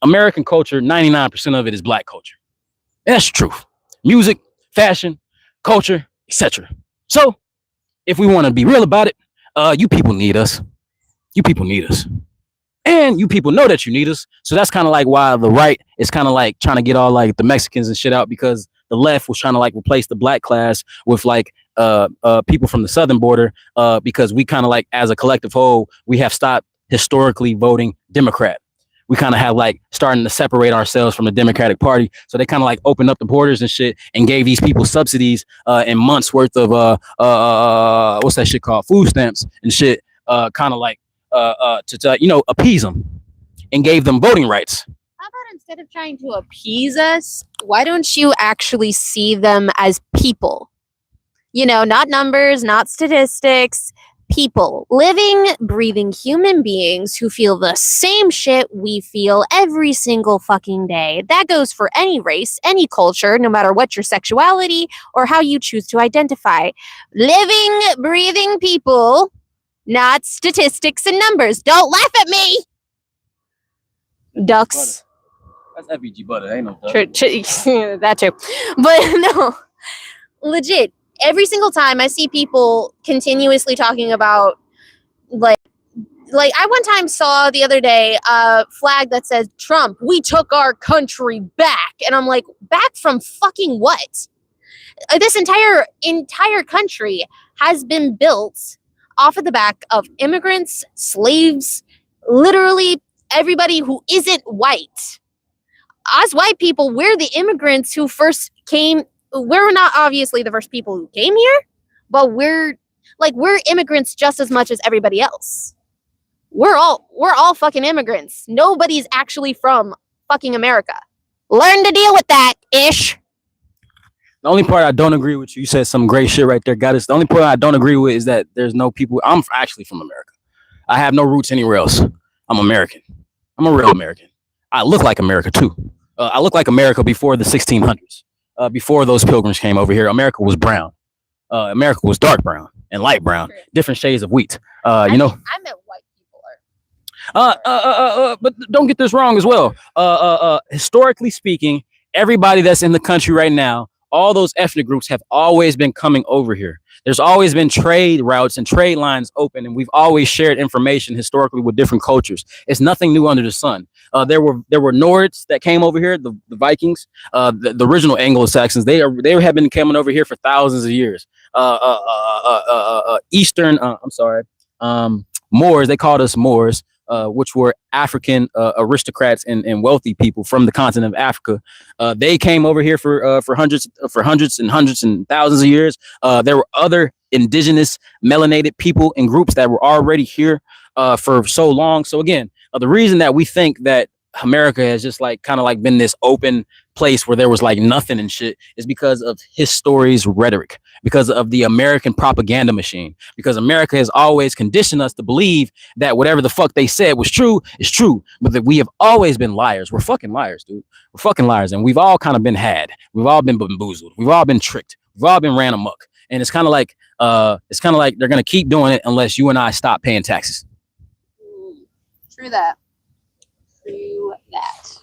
American culture, 99% of it is black culture. That's the truth. Music, fashion, culture, etc. So if we want to be real about it, you people need us. And you people know that you need us. So that's kind of like why the right is kind of like trying to get all like the Mexicans and shit out, because the left was trying to like replace the black class with like people from the southern border, because we kind of like as a collective whole, we have stopped historically voting Democrat. we kind of have like starting to separate ourselves from the Democratic Party. So they kind of like opened up the borders and shit and gave these people subsidies and months worth of what's that shit called, food stamps and shit, kind of like to you know, appease them and gave them voting rights. How about instead of trying to appease us, why don't you actually see them as people? You know, not numbers, not statistics, people, living, breathing human beings who feel the same shit we feel every single fucking day. That goes for any race, any culture, no matter what your sexuality or how you choose to identify. Living, breathing people, not statistics and numbers. Don't laugh at me! Ducks. That's FBG butter, ain't no duck. That too. But no, legit. Every single time I see people continuously talking about like I one time saw the other day a flag that says Trump, we took our country back. And I'm like, back from fucking what? This entire country has been built off of the back of immigrants, slaves, literally everybody who isn't white. Us white people, we're the immigrants who first came. We're not obviously the first people who came here, but we're immigrants just as much as everybody else. We're all fucking immigrants. Nobody's actually from fucking America. Learn to deal with that, ish. The only part I don't agree with you said some great shit right there, Goddess. The only part I don't agree with is that there's no people. I'm actually from America. I have no roots anywhere else. I'm American. I'm a real American. I look like America too. I look like America before the 1600s. Before those pilgrims came over here, America was brown. America was dark brown and light brown, different shades of wheat. You know. I meant white people are. But don't get this wrong as well. Historically speaking, everybody that's in the country right now, all those ethnic groups have always been coming over here. There's always been trade routes and trade lines open, and we've always shared information historically with different cultures. It's nothing new under the sun. There were Nords that came over here, the Vikings, the original Anglo-Saxons. They have been coming over here for thousands of years. Eastern, Moors. They called us Moors. Which were African aristocrats and wealthy people from the continent of Africa. They came over here for hundreds and thousands of years. There were other indigenous melanated people and groups that were already here for so long. So again, the reason that we think that America has just like kind of like been this open place where there was like nothing and shit is because of his story's rhetoric, because of the American propaganda machine, because America has always conditioned us to believe that whatever the fuck they said was true is true, but that we have always been liars. We're fucking liars, dude. We're fucking liars, and we've all kind of been had. We've all been bamboozled. We've all been tricked. We've all been ran amok, and it's kind of like they're gonna keep doing it unless you and I stop paying taxes. True that. True that.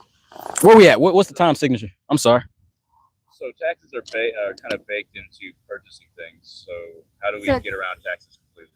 Where we at? What's the time signature? I'm sorry. So taxes are kind of baked into purchasing things. So how do we get around taxes completely?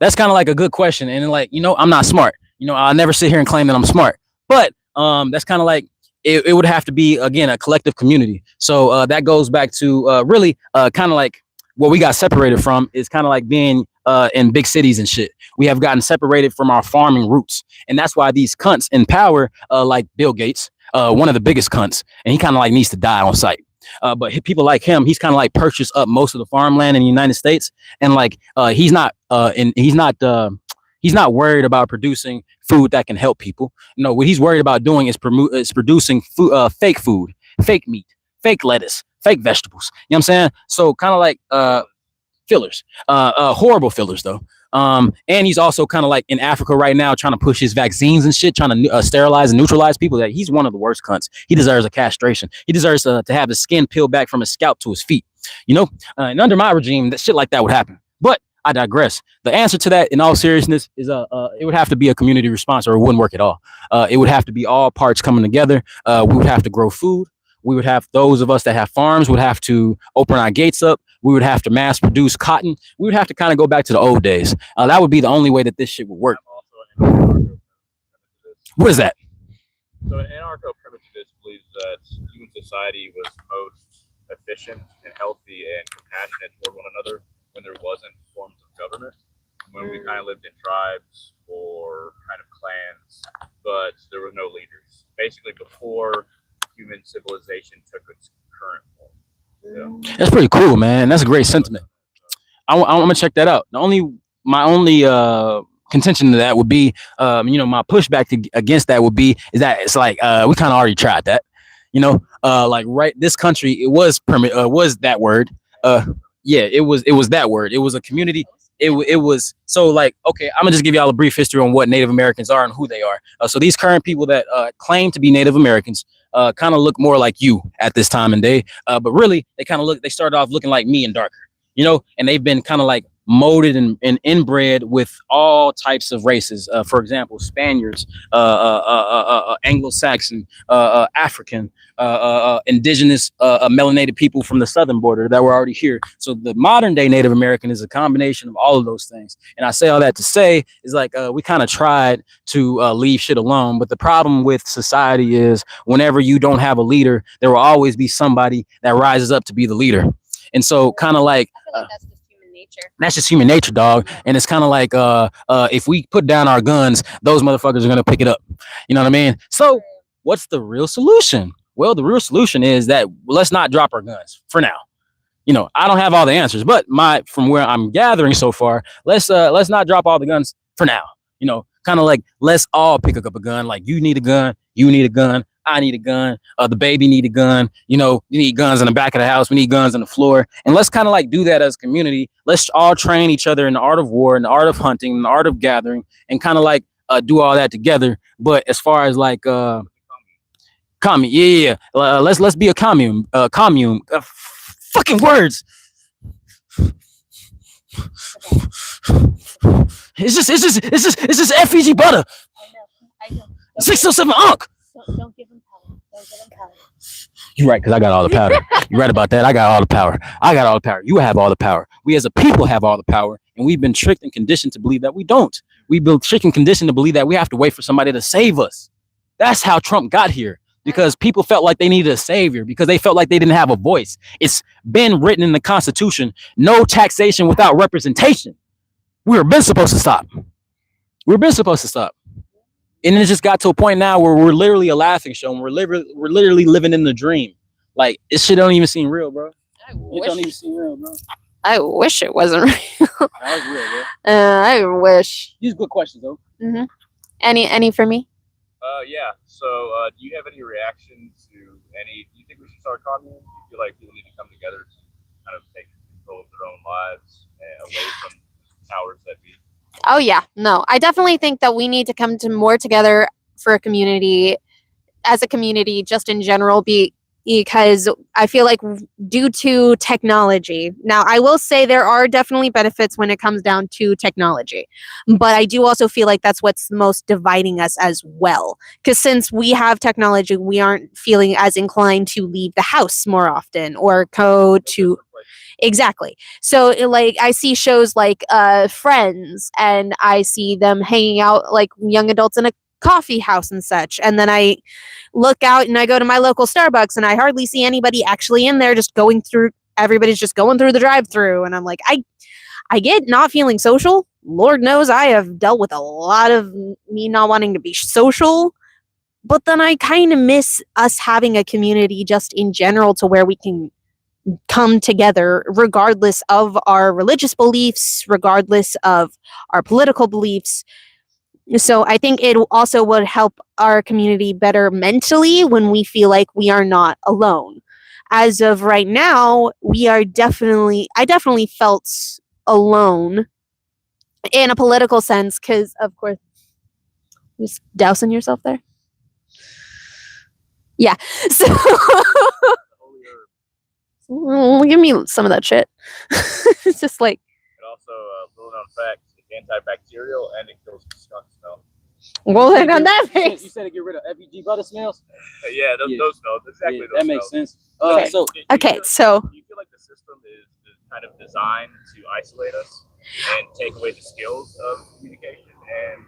That's kind of like a good question, and like, you know, I'm not smart. You know, I'll never sit here and claim that I'm smart, but that's kind of like it would have to be, again, a collective community. So that goes back to really kind of like what we got separated from is kind of like being in big cities and shit. We have gotten separated from our farming roots, and that's why these cunts in power, like Bill Gates, one of the biggest cunts, and he kind of like needs to die on sight. But people like him, he's kind of like purchased up most of the farmland in the United States, and like he's not worried about producing food that can help people. No, what he's worried about doing is producing food, fake food, fake meat, fake lettuce, fake vegetables. You know what I'm saying? So kind of like fillers, horrible fillers though. And he's also kind of like in Africa right now trying to push his vaccines and shit, trying to sterilize and neutralize people. That he's one of the worst cunts. He deserves a castration. He deserves to have his skin peeled back from his scalp to his feet. You know, and under my regime, that shit like that would happen. But I digress. The answer to that, in all seriousness, is it would have to be a community response, or it wouldn't work at all. It would have to be all parts coming together. We would have to grow food. We would have, those of us that have farms would have to open our gates up. We would have to mass produce cotton. We would have to kind of go back to the old days. That would be the only way that this shit would work. What is that? So an anarcho-primitivist believes that human society was most efficient and healthy and compassionate toward one another when there wasn't forms of government. When we kind of lived in tribes, or kind of clans, but there were no leaders. Basically, before human civilization took its current form. So, That's pretty cool, man. That's a great sentiment. I'm gonna check that out. My only contention to that would be, my pushback against that would be is that it's like we kind of already tried that, like this country it was was that word, yeah, it was that word. It was a community. It was so like, okay, I'm gonna just give y'all a brief history on what Native Americans are and who they are. So these current people that claim to be Native Americans kind of look more like you at this time and day, but really they started off looking like me and darker. And they've been kind of like molded and inbred with all types of races. For example, Spaniards, Anglo-Saxon, African, indigenous, melanated people from the southern border that were already here. So the modern day Native American is a combination of all of those things. And I say all that to say is like we kind of tried to leave shit alone. But the problem with society is whenever you don't have a leader, there will always be somebody that rises up to be the leader. And so kind of like that's just human nature. That's just human nature, dog. And it's kind of like if we put down our guns, those motherfuckers are gonna pick it up. You know what I mean? So what's the real solution? Well, the real solution is that let's not drop our guns for now. I don't have all the answers, but from where I'm gathering so far, let's not drop all the guns for now. Kind of like let's all pick up a gun. Like you need a gun, you need a gun, I need a gun, the baby need a gun, you need guns in the back of the house, we need guns on the floor. And let's kind of like do that as a community. Let's all train each other in the art of war, in the art of hunting, in the art of gathering, and kind of like do all that together. But as far as like commune, yeah. Let's be a commune. Fucking words. It's just FEG butter. I know. 607 Unk. Don't give him power. Don't give him power. You're right, because I got all the power. You're right about that. I got all the power. I got all the power. You have all the power. We as a people have all the power, and we've been tricked and conditioned to believe that we don't. We've been tricked and conditioned to believe that we have to wait for somebody to save us. That's how Trump got here, because people felt like they needed a savior, because they felt like they didn't have a voice. It's been written in the Constitution, no taxation without representation. We were been supposed to stop. And it just got to a point now where we're literally a laughing show, and we're literally living in the dream. Like, this shit don't even seem real, bro. It don't even seem real, bro. I wish it wasn't real. That was real, bro. I wish. These are good questions, though. Mm-hmm. Any for me? Yeah. So, do you have any reaction to any? Do you think we should start a commune? Do you feel like people need to come together to kind of take control of their own lives away from powers that be? Oh yeah, no. I definitely think that we need to come to more together for a community, as a community, just in general, because I feel like due to technology, now I will say there are definitely benefits when it comes down to technology, but I do also feel like that's what's most dividing us as well. Because since we have technology, we aren't feeling as inclined to leave the house more often or go to. Exactly. So like I see shows like Friends, and I see them hanging out like young adults in a coffee house and such, and then I look out and I go to my local Starbucks and I hardly see anybody actually in there, everybody's just going through the drive-through, and I'm like, I get not feeling social. Lord knows I have dealt with a lot of me not wanting to be social, but then I kind of miss us having a community just in general to where we can come together regardless of our religious beliefs, regardless of our political beliefs. So I think it also would help our community better mentally when we feel like we are not alone. As of right now, I definitely felt alone in a political sense, because of course, just dousing yourself there. Yeah. So give me some of that shit. It's just like. It also, little known fact, it's antibacterial and it kills skunk smell. Well, then on that face. You said to get rid of FEG butter smells? Yeah, those smells. Exactly. Yeah, those that makes smells. sense. So Do you feel like the system is kind of designed to isolate us and take away the skills of communication and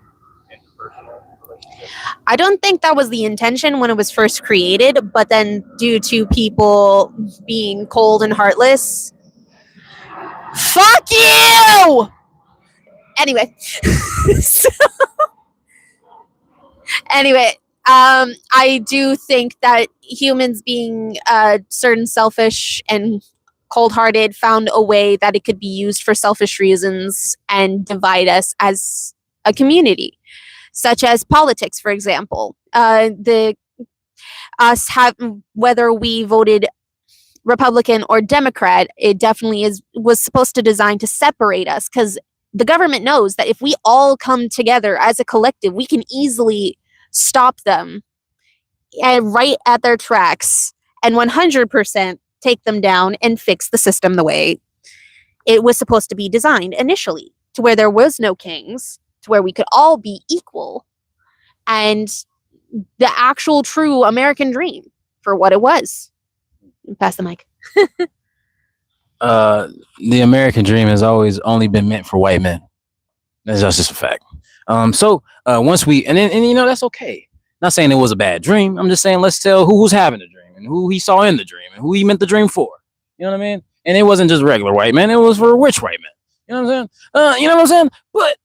interpersonal relationships? I don't think that was the intention when it was first created, but then due to people being cold and heartless, fuck you! Anyway. So, anyway, I do think that humans being certain selfish and cold-hearted found a way that it could be used for selfish reasons and divide us as a community, such as politics, for example. Whether we voted Republican or Democrat, it definitely was supposed to design to separate us, because the government knows that if we all come together as a collective, we can easily stop them and right at their tracks and 100% take them down and fix the system the way it was supposed to be designed initially, to where there was no kings, to where we could all be equal, and the actual true American dream for what it was. Pass the mic. The American dream has always only been meant for white men. That's just a fact. So once we and that's okay. Not saying it was a bad dream. I'm just saying let's tell who's having the dream and who he saw in the dream and who he meant the dream for. You know what I mean? And it wasn't just regular white men. It was for rich white men. You know what I'm saying? You know what I'm saying? But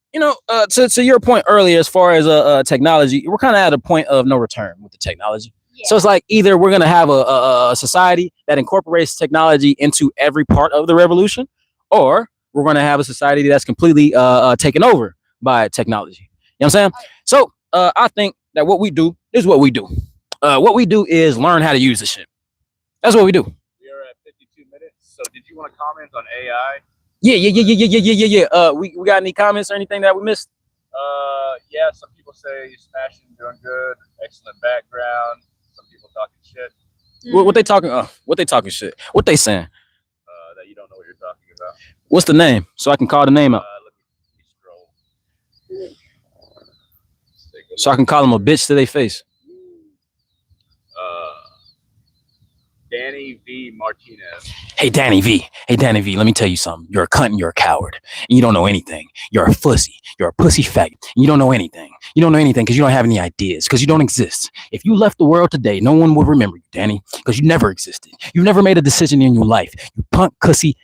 to your point earlier, as far as technology, we're kind of at a point of no return with the technology. Yeah. So it's like either we're gonna have a society that incorporates technology into every part of the revolution, or we're gonna have a society that's completely taken over by technology. You know what I'm saying? So I think that what we do is what we do. What we do is learn how to use the shit. That's what we do. We are at 52 minutes. So did you want to comment on AI? Yeah. We got any comments or anything that we missed? Yeah, some people say you're smashing, doing good, excellent background. Some people talking shit. What they talking? What they talking shit? What they saying? That you don't know what you're talking about. What's the name? So I can call the name out. Let me scroll. So I can call them a bitch to their face. Danny V. Martinez. Hey, Danny V. Let me tell you something. You're a cunt and you're a coward. And you don't know anything. You're a fussy. You're a pussy faggot. And you don't know anything. You don't know anything because you don't have any ideas, because you don't exist. If you left the world today, no one will remember you, Danny, because you never existed. You never made a decision in your life. You punk, cussy.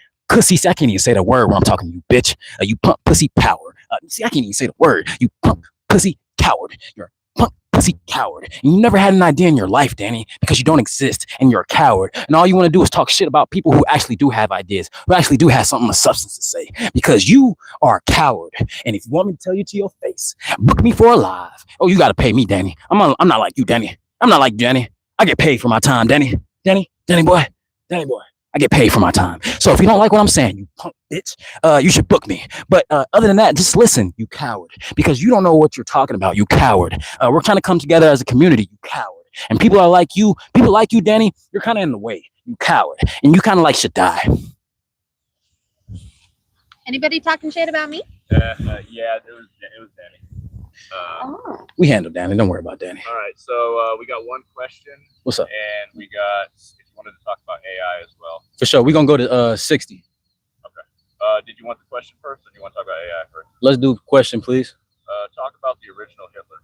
See, I can't even say the word when I'm talking to you, bitch. You punk, pussy, power. See, I can't even say the word. You punk, pussy, coward. You're a punk, pussy, coward. And you never had an idea in your life, Danny, because you don't exist and you're a coward. And all you want to do is talk shit about people who actually do have ideas, who actually do have something of substance to say, because you are a coward. And if you want me to tell you to your face, book me for a live. Oh, you got to pay me, Danny. I'm not like you, Danny. I'm not like Danny. I get paid for my time, Danny. Danny boy. I get paid for my time. So if you don't like what I'm saying, you punk bitch, you should book me. But other than that, just listen, you coward, because you don't know what you're talking about, you coward. We're trying to come together as a community, you coward. And people like you, Danny, you're kind of in the way, you coward. And you kind of like should die. Anybody talking shit about me? Yeah, it was Danny. We handle Danny. Don't worry about Danny. All right, so we got one question. What's up? And we got, if you wanted to talk about AI as well. For sure. We're going to go to 60. Okay. Did you want the question first, or do you want to talk about AI first? Let's do question, please. Talk about the original Hitler.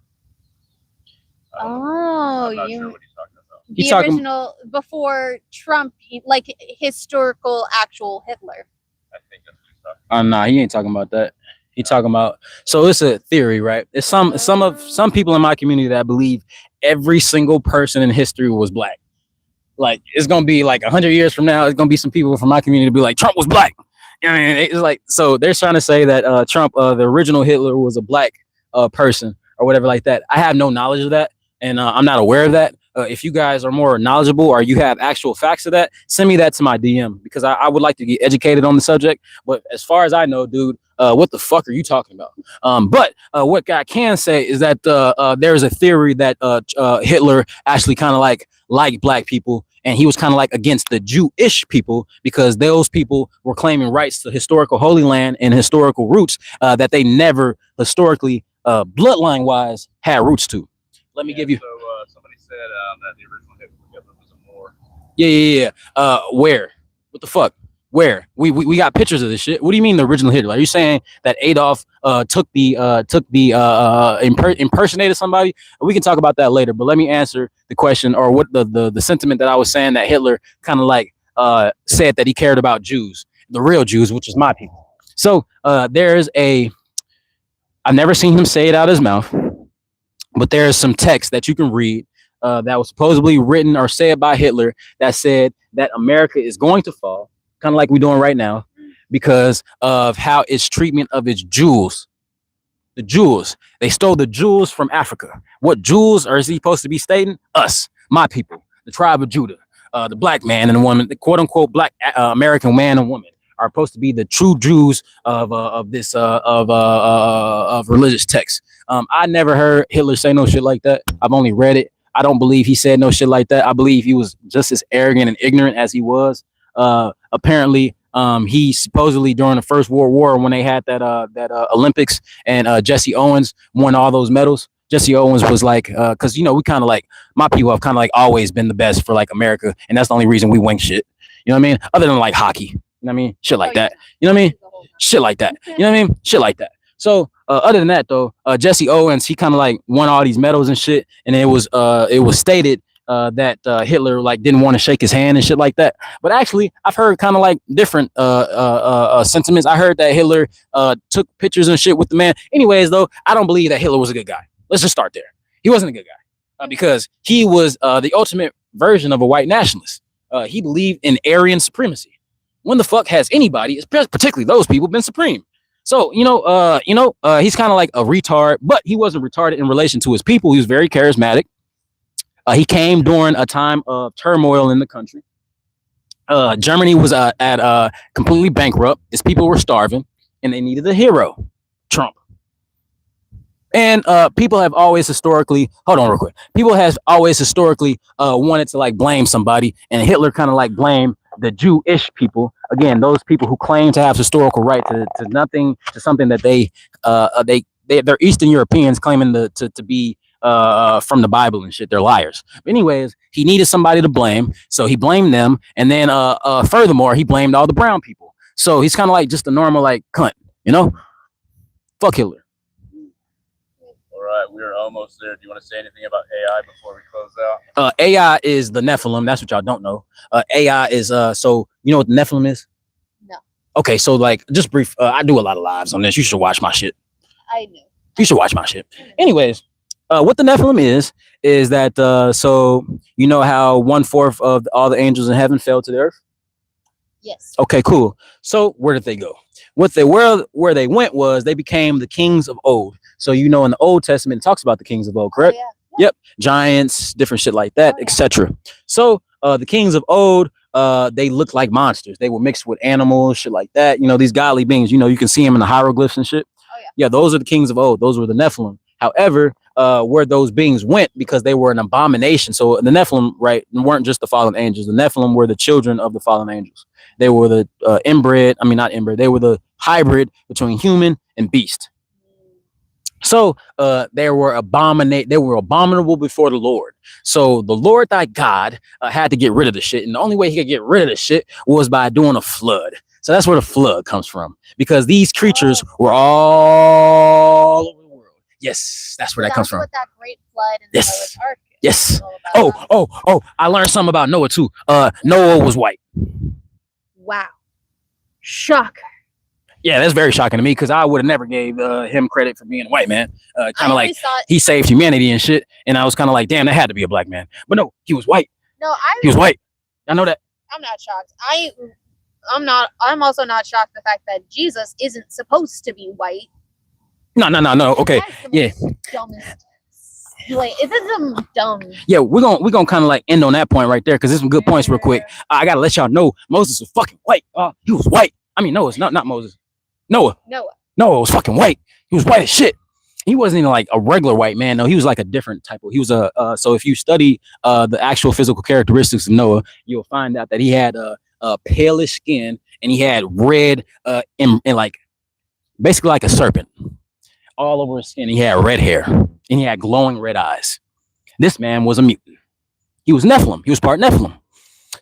I'm not sure what he's talking about. Original, before Trump, like historical, actual Hitler. I think that's what he's talking about. Nah, he ain't talking about that. He talking about, so it's a theory, right? It's some people in my community that believe every single person in history was black. Like, it's gonna be like 100 years from now, it's gonna be some people from my community to be like, Trump was black. You know what I mean? It's like, so they're trying to say that Trump, the original Hitler, was a black person or whatever like that. I have no knowledge of that, and I'm not aware of that. If you guys are more knowledgeable or you have actual facts of that, send me that to my DM, because I would like to get educated on the subject. But as far as I know, dude, what the fuck are you talking about? But what I can say is that there's a theory that Hitler actually kind of like liked black people, and he was kind of like against the Jewish people, because those people were claiming rights to historical Holy Land and historical roots that they never historically bloodline wise had roots to. Let me give you. So somebody said that the original Hitler was a Moor. Yeah. Where? What the fuck? Where? We got pictures of this shit. What do you mean the original Hitler? Are you saying that Adolf impersonated somebody? We can talk about that later, but let me answer the question, or what the sentiment that I was saying, that Hitler kind of like said that he cared about Jews, the real Jews, which is my people. So there's a I've never seen him say it out of his mouth, but there is some text that you can read that was supposedly written or said by Hitler that said that America is going to fall, kind of like we're doing right now, because of how its treatment of its jewels. The jewels. They stole the jewels from Africa. What jewels are he supposed to be stating? Us, my people, the tribe of Judah, the black man and the woman, the quote unquote black American man and woman are supposed to be the true Jews of religious texts. I never heard Hitler say no shit like that. I've only read it. I don't believe he said no shit like that. I believe he was just as arrogant and ignorant as he was. Apparently, he supposedly during the First World War when they had that Olympics and Jesse Owens won all those medals. Jesse Owens was like, because we kind of like my people have kind of like always been the best for like America, and that's the only reason we win shit. You know what I mean? Other than like hockey, you know what I mean? Shit like that. You know what I mean? Shit like that. You know what I mean? Shit like that. So other than that though, Jesse Owens he kind of like won all these medals and shit, and it was stated that Hitler like didn't want to shake his hand and shit like that. But actually, I've heard kind of like different sentiments. I heard that Hitler took pictures and shit with the man. Anyways, though, I don't believe that Hitler was a good guy. Let's just start there. He wasn't a good guy because he was the ultimate version of a white nationalist. He believed in Aryan supremacy. When the fuck has anybody, particularly those people, been supreme? So he's kind of like a retard, but he wasn't retarded in relation to his people. He was very charismatic. He came during a time of turmoil in the country. Germany was at completely bankrupt. His people were starving, and they needed a hero, Trump. And people have always historically, hold on real quick. People have always historically wanted to like blame somebody, and Hitler kind of like blamed the Jewish people. Again, those people who claim to have historical right to nothing, to something that they're Eastern Europeans claiming to be from the Bible and shit. They're liars. But anyways, he needed somebody to blame, so he blamed them, and then furthermore, he blamed all the brown people. So he's kind of like just a normal like cunt, Fuck Hitler. All right, we're almost there. Do you want to say anything about AI before we close out? AI is the Nephilim. That's what y'all don't know. AI is so you know what the Nephilim is? No. Okay, so like just brief. I do a lot of lives on this. You should watch my shit. I know. You should watch my shit. Anyways, what the Nephilim is that so you know how 1/4 of all the angels in heaven fell to the earth? Yes. Okay, cool. So where did they go? Where they went was they became the kings of old. So in the Old Testament it talks about the kings of old, correct? Oh, yeah. Yep, giants, different shit like that, etc. So the kings of old, they looked like monsters. They were mixed with animals, shit like that. These godly beings. You can see them in the hieroglyphs and shit. Oh, yeah. Yeah, those are the kings of old. Those were the Nephilim. However, where those beings went because they were an abomination. So the Nephilim, right, weren't just the fallen angels. The Nephilim were the children of the fallen angels. They were the not inbred. They were the hybrid between human and beast. So they were abominable before the Lord. So the Lord thy God had to get rid of the shit. And the only way he could get rid of the shit was by doing a flood. So that's where the flood comes from. Because these creatures were all over the world. Yes, that's where that comes from. What that great flood in Yes. the Ark is Yes. all about. Oh, I learned something about Noah too. Noah was white. Wow. Shocker. Yeah, that's very shocking to me because I would have never gave him credit for being a white man. Kind of like thought, he saved humanity and shit. And I was kind of like, damn, that had to be a black man. But no, he was white. No, he was white. I know that. I'm not shocked. I'm also not shocked the fact that Jesus isn't supposed to be white. No. Okay. Yeah. Dumbest. Like, this is some dumb. Yeah, we're gonna kind of like end on that point right there because there's some good points real quick. I gotta let y'all know Moses was fucking white. He was white. I mean, Noah's not Moses. Noah was fucking white. He was white as shit. He wasn't even like a regular white man. No, he was like a different type of. He was so if you study the actual physical characteristics of Noah, you'll find out that he had a palish skin and he had red and like basically like a serpent all over his skin. He had red hair and he had glowing red eyes. This man was a mutant. He was Nephilim. He was part Nephilim.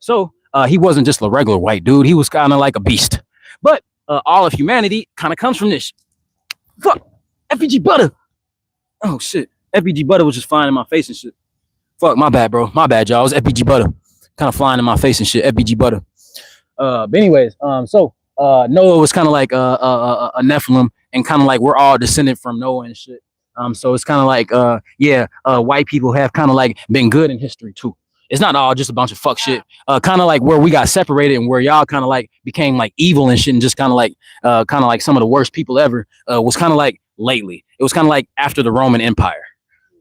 So he wasn't just a regular white dude. He was kind of like a beast. But all of humanity kind of comes from this. Fuck. FBG Butter. Oh, shit. FBG Butter was just flying in my face and shit. Fuck, my bad, bro. My bad, y'all. It was FBG Butter. Kind of flying in my face and shit. FBG Butter. But anyways, so Noah was kind of like a Nephilim. and kind of like we're all descended from Noah and shit. So it's kind of like white people have kind of like been good in history too. It's not all just a bunch of fuck shit. Kind of like where we got separated and where y'all kind of like became like evil and shit and just kind of like some of the worst people ever was kind of like lately. It was kind of like after the Roman Empire.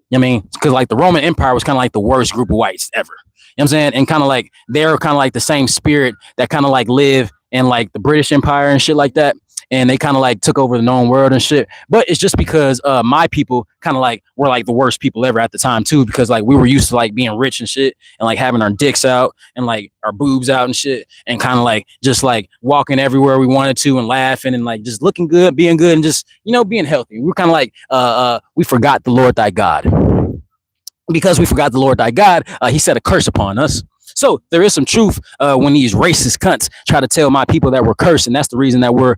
You know what I mean? Because like the Roman Empire was kind of like the worst group of whites ever. You know what I'm saying? And kind of like they're kind of like the same spirit that kind of like live in like the British Empire and shit like that. And they kind of like took over the known world and shit. But it's just because my people kind of like were like the worst people ever at the time too, because like we were used to like being rich and shit and like having our dicks out and like our boobs out and shit and kind of like just like walking everywhere we wanted to and laughing and like just looking good, being good and just, you know, being healthy. We're kind of like we forgot the Lord thy God. Because we forgot the Lord thy God, he set a curse upon us. So there is some truth when these racist cunts try to tell my people that we're cursed, and that's the reason that we're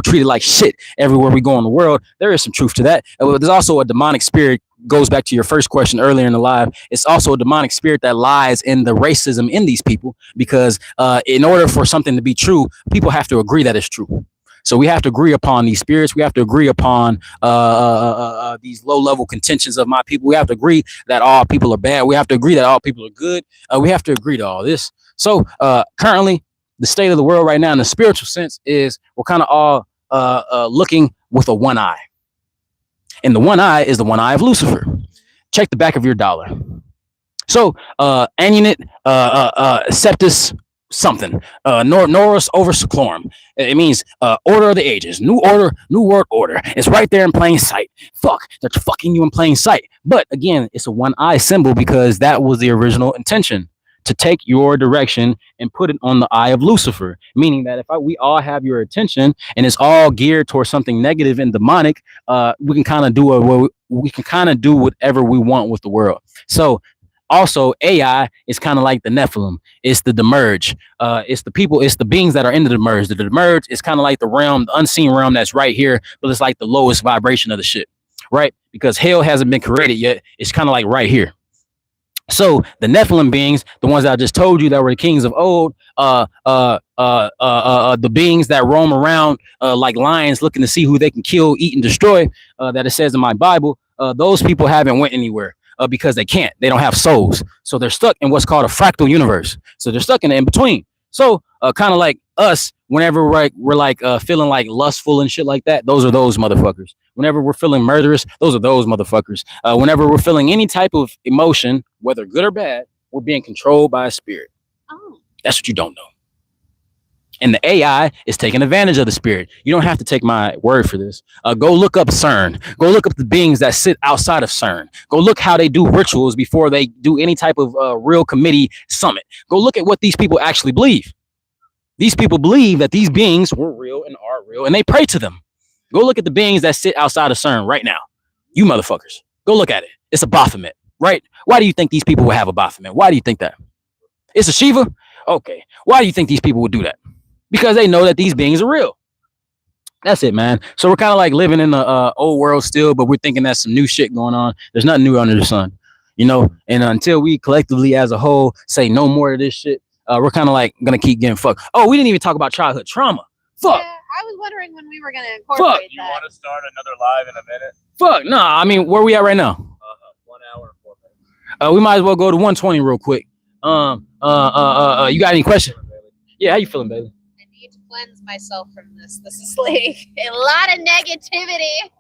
treated like shit everywhere we go in the world. There is some truth to that. There's also a demonic spirit. Goes back to your first question earlier in the live. It's also a demonic spirit that lies in the racism in these people, because in order for something to be true, people have to agree that it's true. So we have to agree upon these spirits. We have to agree upon these low-level contentions of my people. We have to agree that all people are bad. We have to agree that all people are good. We have to agree to all this. So currently, the state of the world right now in the spiritual sense is we're kind of all looking with a one eye. And the one eye is the one eye of Lucifer. Check the back of your dollar. So Anunet Septus something Norus over Seclorum. It means order of the ages, new order, new world order. It's right there in plain sight. Fuck, they're fucking you in plain sight. But again, it's a one eye symbol because that was the original intention, to take your direction and put it on the eye of Lucifer, meaning that if we all have your attention and it's all geared towards something negative and demonic, we can kind of do whatever we want with the world. So also, AI is kind of like the Nephilim. It's the Demerge. It's the people, it's the beings that are in the Demerge. The Demerge is kind of like the realm, the unseen realm that's right here, but it's like the lowest vibration of the shit, right? Because hell hasn't been created yet. It's kind of like right here. So the Nephilim beings, the ones that I just told you that were the kings of old, the beings that roam around like lions looking to see who they can kill, eat, and destroy, that it says in my Bible, those people haven't went anywhere. Because they can't, they don't have souls. So they're stuck in what's called a fractal universe. So they're stuck in the in-between. So kind of like us, whenever we're like feeling like lustful and shit like that, those are those motherfuckers. Whenever we're feeling murderous, those are those motherfuckers. Whenever we're feeling any type of emotion, whether good or bad, we're being controlled by a spirit. Oh. That's what you don't know. And the AI is taking advantage of the spirit. You don't have to take my word for this. Go look up CERN. Go look up the beings that sit outside of CERN. Go look how they do rituals before they do any type of real committee summit. Go look at what these people actually believe. These people believe that these beings were real and are real, and they pray to them. Go look at the beings that sit outside of CERN right now. You motherfuckers. Go look at it. It's a Baphomet, right? Why do you think these people would have a Baphomet? Why do you think that? It's a Shiva? Okay. Why do you think these people would do that? Because they know that these beings are real. That's it, man. So we're kind of like living in the old world still, but we're thinking that's some new shit going on. There's nothing new under the sun, you know? And until we collectively as a whole say no more of this shit, we're kind of like going to keep getting fucked. Oh, we didn't even talk about childhood trauma. Fuck. Yeah, I was wondering when we were going to incorporate that. You want to start another live in a minute? Fuck. Nah, I mean, where we at right now? 1 hour and 4 minutes. We might as well go to 120 real quick. You got any questions? Yeah, how you feeling, baby? To cleanse myself from this. This is like a lot of negativity,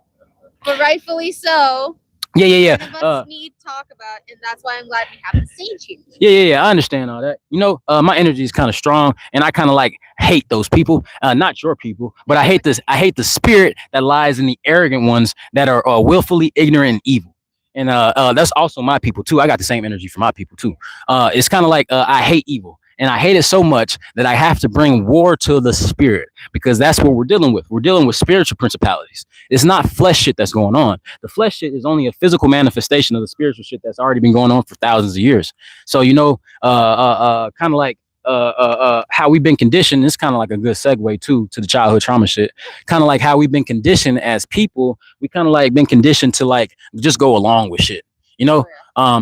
but rightfully so. Yeah. None of us need to talk about, and that's why I'm glad we have the stage here. Yeah. I understand all that. You know, my energy is kind of strong, and I kind of like hate those people. Not your people, but I hate this. I hate the spirit that lies in the arrogant ones that are willfully ignorant and evil. And that's also my people too. I got the same energy for my people too. It's kind of like I hate evil. And I hate it so much that I have to bring war to the spirit, because that's what we're dealing with. We're dealing with spiritual principalities. It's not flesh shit that's going on. The flesh shit is only a physical manifestation of the spiritual shit that's already been going on for thousands of years. So, you know, kind of like how we've been conditioned. It's kind of like a good segue to the childhood trauma shit. Kind of like how we've been conditioned as people. We kind of like been conditioned to like just go along with shit. You know,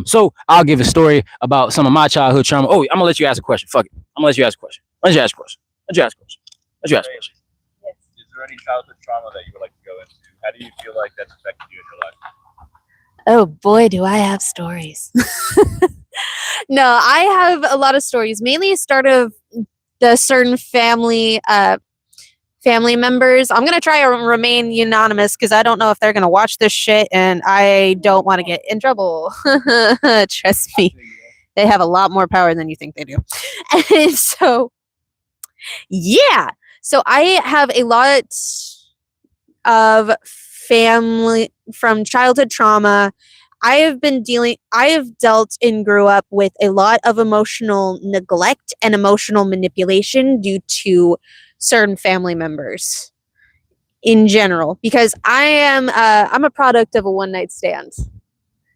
so I'll give a story about some of my childhood trauma. Oh, I'm gonna let you ask a question. Fuck it. I'm gonna let you ask a question. Let you ask a question. Is there there any childhood trauma that you would like to go into? How do you feel like that's affected you in your life? Oh boy, do I have stories. No, I have a lot of stories. Mainly start of the certain family members. I'm gonna try to remain anonymous because I don't know if they're gonna watch this shit, and I don't want to get in trouble. Trust me, they have a lot more power than you think they do. And so, yeah. So I have a lot of family from childhood trauma. I have dealt and grew up with a lot of emotional neglect and emotional manipulation due to certain family members in general, because I'm a product of a one night stand.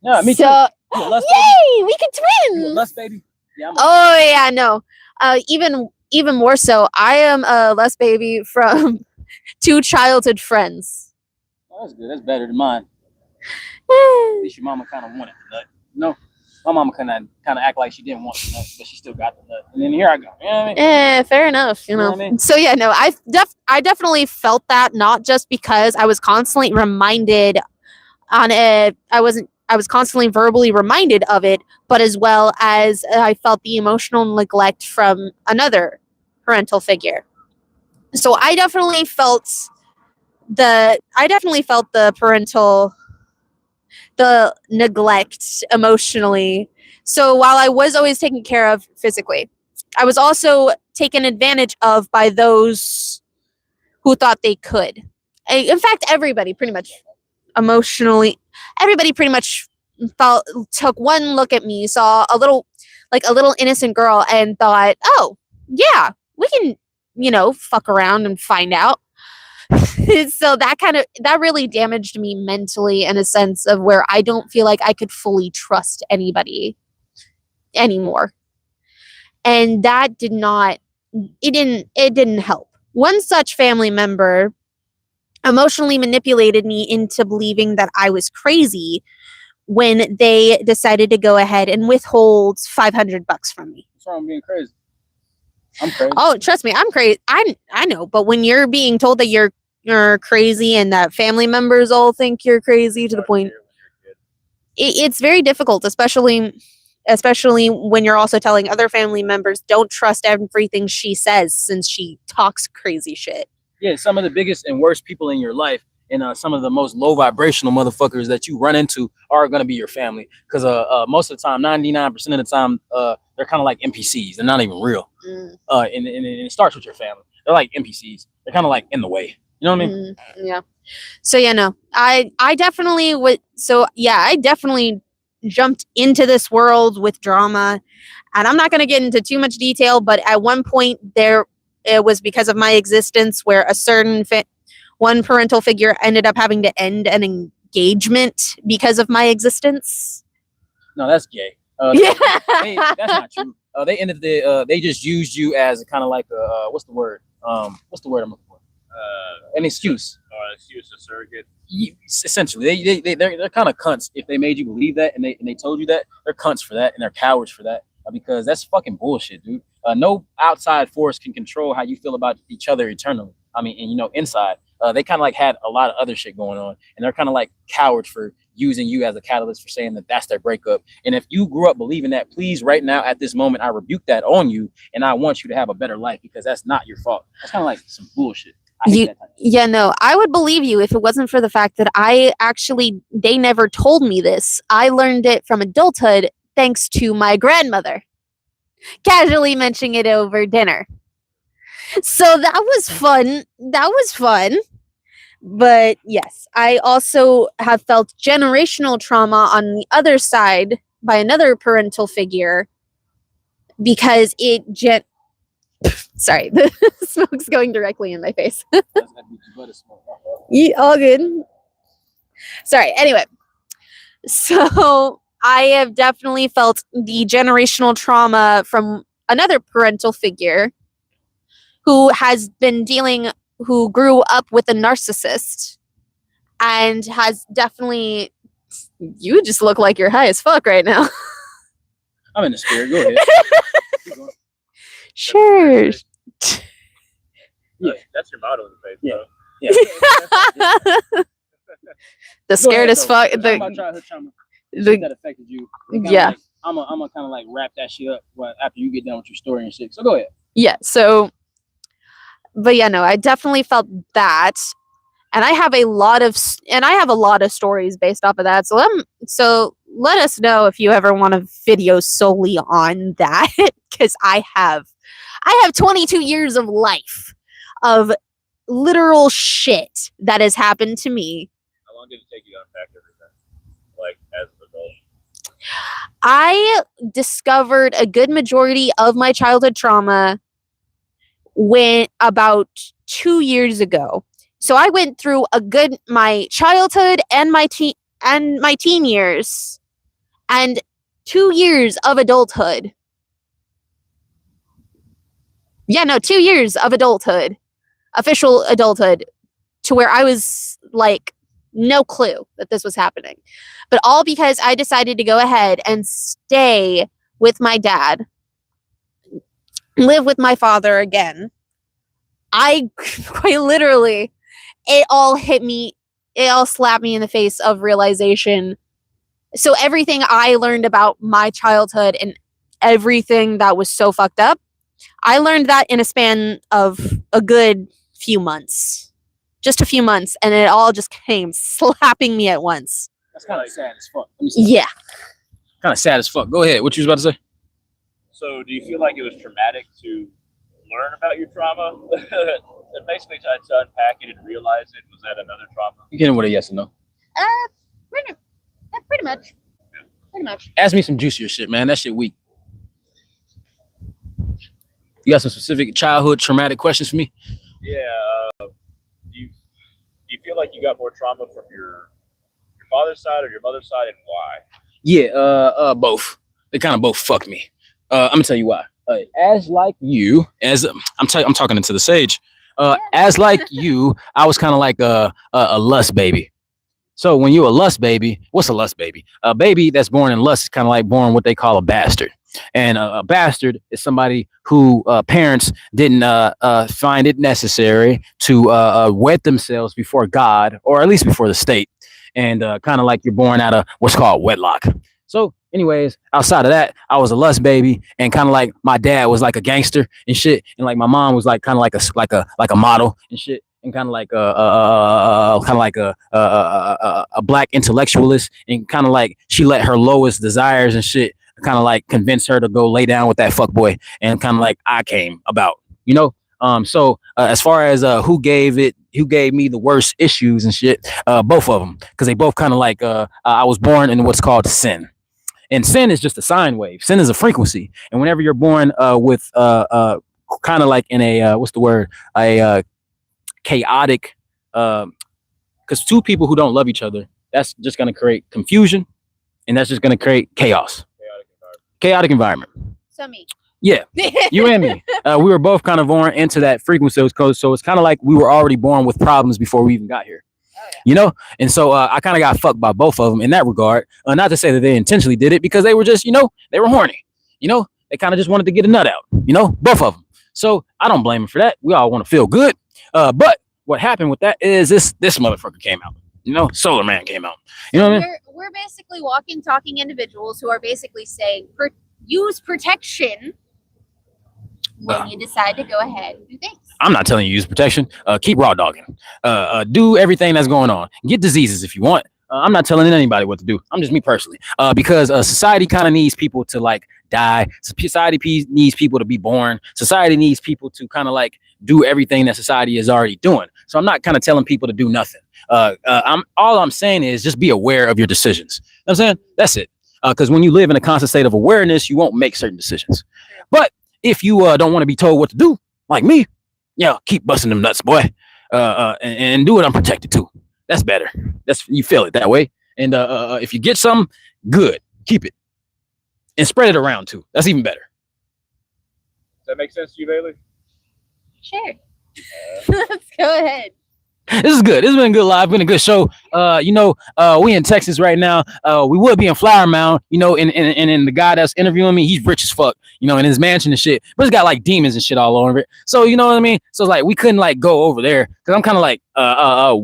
Yeah, me too. So, Lust, yay, we can twin. Lust, baby. Yeah, Oh yeah, no. Even more so, I am a lust baby from 2 childhood friends. Oh, that's good. That's better than mine. At least your mama kind of wanted the nut. No, my mama kind of act like she didn't want the nut, but she still got the nut. And then here I go. You know what I mean? Fair enough. You know. What I mean? So yeah, no, I definitely felt that, not just because I was constantly reminded I was constantly verbally reminded of it, but as well as I felt the emotional neglect from another parental figure. So I definitely felt the neglect emotionally. So while I was always taken care of physically, I was also taken advantage of by those who thought they could. In fact, everybody pretty much took one look at me, saw a little innocent girl, and thought, oh yeah, we can, fuck around and find out. So that really damaged me mentally, in a sense of where I don't feel like I could fully trust anybody anymore. And that didn't help. One such family member emotionally manipulated me into believing that I was crazy when they decided to go ahead and withhold $500 from me. What's wrong with being crazy? I'm crazy. Oh, trust me, I'm crazy. I know, but when you're being told that you're crazy and that family members all think you're crazy to the point, it's very difficult, especially when you're also telling other family members, don't trust everything she says since she talks crazy shit. Yeah, some of the biggest and worst people in your life, and some of the most low vibrational motherfuckers that you run into are going to be your family. Because most of the time, 99% of the time, they're kind of like NPCs. They're not even real. And it starts with your family. They're like NPCs. They're kind of like in the way. You know what I mean? Yeah. So yeah, no, I definitely would. So yeah, I definitely jumped into this world with drama, and I'm not going to get into too much detail, but at one point it was because of my existence where a certain one parental figure ended up having to end an engagement because of my existence. No, that's gay. Yeah. That's not true. They just used you as kind of like a what's the word? What's the word I'm looking for? An excuse. Excuse, a surrogate. Essentially, they're kind of cunts if they made you believe that and they told you that. They're cunts for that, and they're cowards for that, because that's fucking bullshit, dude. No outside force can control how you feel about each other eternally. I mean, and inside, they kind of like had a lot of other shit going on, and they're kind of like cowards for using you as a catalyst for saying that that's their breakup. And if you grew up believing that, please, right now at this moment, I rebuke that on you, and I want you to have a better life, because that's not your fault. That's kind of like some bullshit. Yeah, no, I would believe you if it wasn't for the fact that they never told me this. I learned it from adulthood thanks to my grandmother casually mentioning it over dinner. So that was fun. But yes, I also have felt generational trauma on the other side by another parental figure, because sorry, the smoke's going directly in my face. All good. Sorry. Anyway, so I have definitely felt the generational trauma from another parental figure who grew up with a narcissist and has definitely. You just look like you're high as fuck right now. I'm in the spirit. Go ahead. Sure. Yeah, that's your motto in the face. Yeah. Yeah. The scared as fuck. Talking about childhood trauma. The That affected you. yeah. Like, I'm gonna kind of like wrap that shit up after you get done with your story and shit. So go ahead. Yeah. So, but yeah, no, I definitely felt that, and I have a lot of stories based off of that. So let us know if you ever want a video solely on that, because I have 22 years of life of literal shit that has happened to me. How long did it take you to unpack everything? Like as an adult? I discovered a good majority of my childhood trauma when about 2 years ago. So I went through my childhood and my teen years and 2 years of adulthood. Yeah, no, 2 years of adulthood, official adulthood, to where I was like, no clue that this was happening. But all because I decided to go ahead and stay with my dad, live with my father again. I quite literally, it all hit me, it all slapped me in the face of realization. So everything I learned about my childhood and everything that was so fucked up, I learned that in a span of a good few months. Just a few months, and it all just came slapping me at once. That's kind of sad as fuck. Yeah. Kind of sad as fuck. Go ahead. What you was about to say? So do you feel like it was traumatic to learn about your trauma? And basically to unpack it and realize it? Was that another trauma? You get in with a yes or no. Pretty much. Pretty much. Ask me some juicier shit, man. That shit weak. You got some specific childhood traumatic questions for me? Yeah. Do you feel like you got more trauma from your father's side or your mother's side, and why? Yeah, both. They kind of both fucked me. I'm gonna tell you why. As like you, I'm talking into the sage. As like you, I was kind of like a lust baby. So when you're a lust baby, what's a lust baby? A baby that's born in lust is kind of like born what they call a bastard. And a bastard is somebody who parents didn't find it necessary to wed themselves before God, or at least before the state. And kind of like you're born out of what's called wedlock. So anyways, outside of that, I was a lust baby, and kind of like my dad was like a gangster and shit, and like my mom was like kind of like a model and shit, and kind of like a black intellectualist, and kind of like she let her lowest desires and shit kind of like convince her to go lay down with that fuck boy, and kind of like I came about, you know. So as far as who gave me the worst issues and shit, both of them, because they both kind of like I was born in what's called sin. And sin is just a sine wave. Sin is a frequency. And whenever you're born with kind of like in a what's the word? A chaotic, because two people who don't love each other, that's just going to create confusion, and that's just going to create chaos. Chaotic environment. So me. Yeah, you and me. We were both kind of born into that frequency. So it's kind of like we were already born with problems before we even got here. You know, and so I kind of got fucked by both of them in that regard. Not to say that they intentionally did it, because they were just, you know, they were horny. You know, they kind of just wanted to get a nut out. You know, both of them. So I don't blame them for that. We all want to feel good. But what happened with that is this motherfucker came out. You know, SolarMan came out. You know what I mean? We're basically walking, talking individuals who are basically saying use protection when you decide to go ahead and do things. I'm not telling you use protection. Keep raw dogging. Do everything that's going on. Get diseases if you want. I'm not telling anybody what to do. I'm just me personally. Because society kind of needs people to like die. Society needs people to be born. Society needs people to kind of like do everything that society is already doing. So I'm not kind of telling people to do nothing. All I'm saying is just be aware of your decisions. You know what I'm saying? That's it. Because when you live in a constant state of awareness, you won't make certain decisions. But if you don't want to be told what to do, like me, yeah, keep busting them nuts, boy, and do it unprotected too. That's better. You feel it that way. And if you get some, good, keep it and spread it around too. That's even better. Does that make sense to you, Bailey? Sure. Let's go ahead. This is good. This has been a good live. Been a good show. We in Texas right now. We would be in Flower Mound, and the guy that's interviewing me, he's rich as fuck, in his mansion and shit. But it's got like demons and shit all over it. So you know what I mean? So it's like we couldn't like go over there because I'm kind of like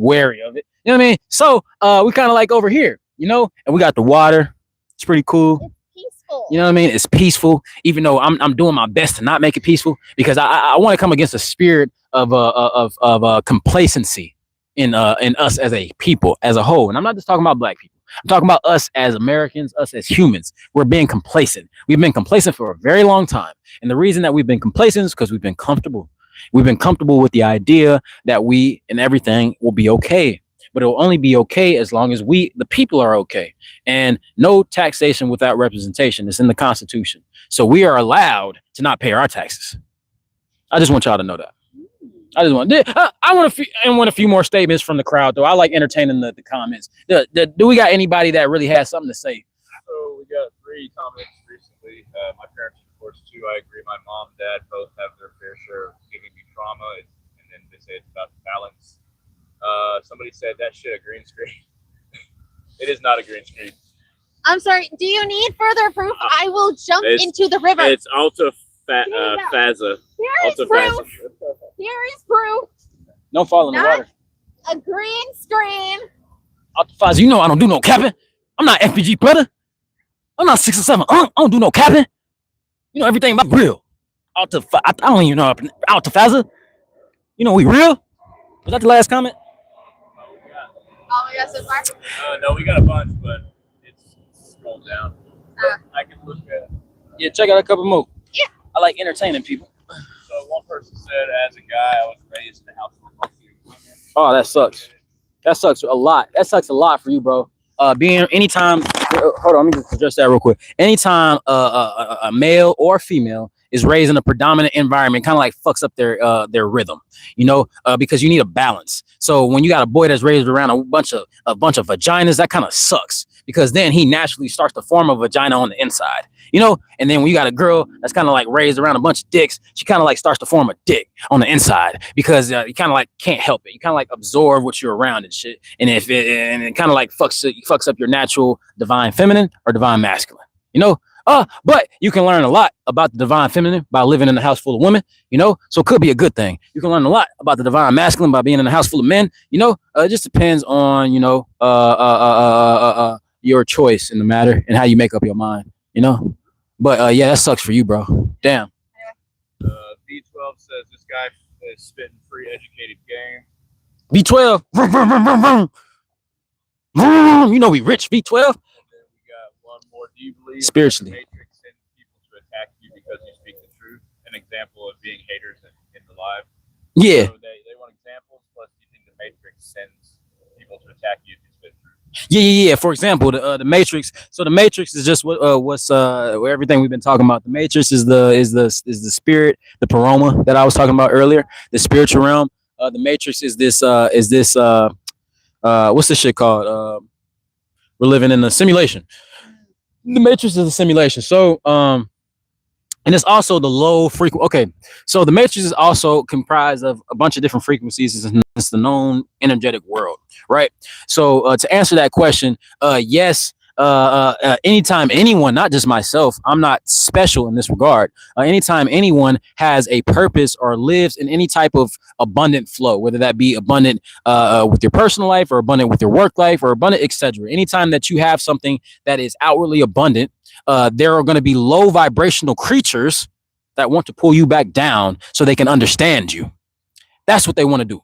wary of it. You know what I mean? So we kind of like over here, and we got the water. It's pretty cool. Peaceful. You know what I mean? It's peaceful, even though I'm doing my best to not make it peaceful because I want to come against the spirit of complacency in us as a people as a whole. And I'm not just talking about black people. I'm talking about us as Americans, us as humans. We're being complacent. We've been complacent for a very long time. And the reason that we've been complacent is because we've been comfortable. We've been comfortable with the idea that we and everything will be okay. But it will only be okay as long as we, the people, are okay. And no taxation without representation. It's in the Constitution. So we are allowed to not pay our taxes. I just want y'all to know that. I want a few more statements from the crowd, though. I like entertaining the comments. Do we got anybody that really has something to say? So we got 3 comments recently. My parents, of course, 2. I agree. My mom and dad both have their fair share of giving me trauma, and then they say it's about the balance. Somebody said that shit a green screen. It is not a green screen. I'm sorry. Do you need further proof? I will jump into the river. It's Faza. Here is proof. Here is proof. Don't fall in the water. A green screen. Faza, you know I don't do no capping. I'm not FPG brother. I'm not 6 or 7. I don't do no capping. You know everything about real. I don't even know out to Faza. You know we real. Was that the last comment? Oh, we got so far? No, we got a bunch, but it's scrolled down. I can look at it. Yeah, check out a couple more. Yeah. I like entertaining people. So one person said, as a guy, I was raised in a house full of women. Oh, that sucks. That sucks a lot. That sucks a lot for you, bro. Being anytime, hold on, let me just address that real quick. Anytime a male or female is raised in a predominant environment, kind of like fucks up their rhythm, because you need a balance. So when you got a boy that's raised around a bunch of vaginas, that kind of sucks because then he naturally starts to form a vagina on the inside, and then when you got a girl that's kind of like raised around a bunch of dicks, she kind of like starts to form a dick on the inside because you kind of like can't help it. You kind of like absorb what you're around and shit. And it kind of like fucks up your natural divine feminine or divine masculine, but you can learn a lot about the divine feminine by living in a house full of women, so it could be a good thing. You can learn a lot about the divine masculine by being in a house full of men, it just depends on, your choice in the matter and how you make up your mind, but yeah, that sucks for you, bro. Damn. V12 says this guy is spitting free educated game. V12. We rich, V12. Do you believe spiritually the Matrix sends people to attack you because you speak the truth? An example of being haters in the live. Yeah. So they want examples, plus do you think the Matrix sends people to attack you if you speak the truth? Yeah. For example, the Matrix. So the Matrix is just what's everything we've been talking about. The Matrix is the spirit, the paroma that I was talking about earlier, the spiritual realm. The Matrix is this what's this shit called? We're living in a simulation. The Matrix is a simulation. So, and it's also the low frequency. Okay, so the Matrix is also comprised of a bunch of different frequencies. It's the known energetic world, right? So, to answer that question, yes. Anytime anyone, not just myself, I'm not special in this regard. Anytime anyone has a purpose or lives in any type of abundant flow, whether that be abundant with your personal life or abundant with your work life or abundant, etc. Anytime that you have something that is outwardly abundant, there are going to be low vibrational creatures that want to pull you back down so they can understand you. That's what they want to do.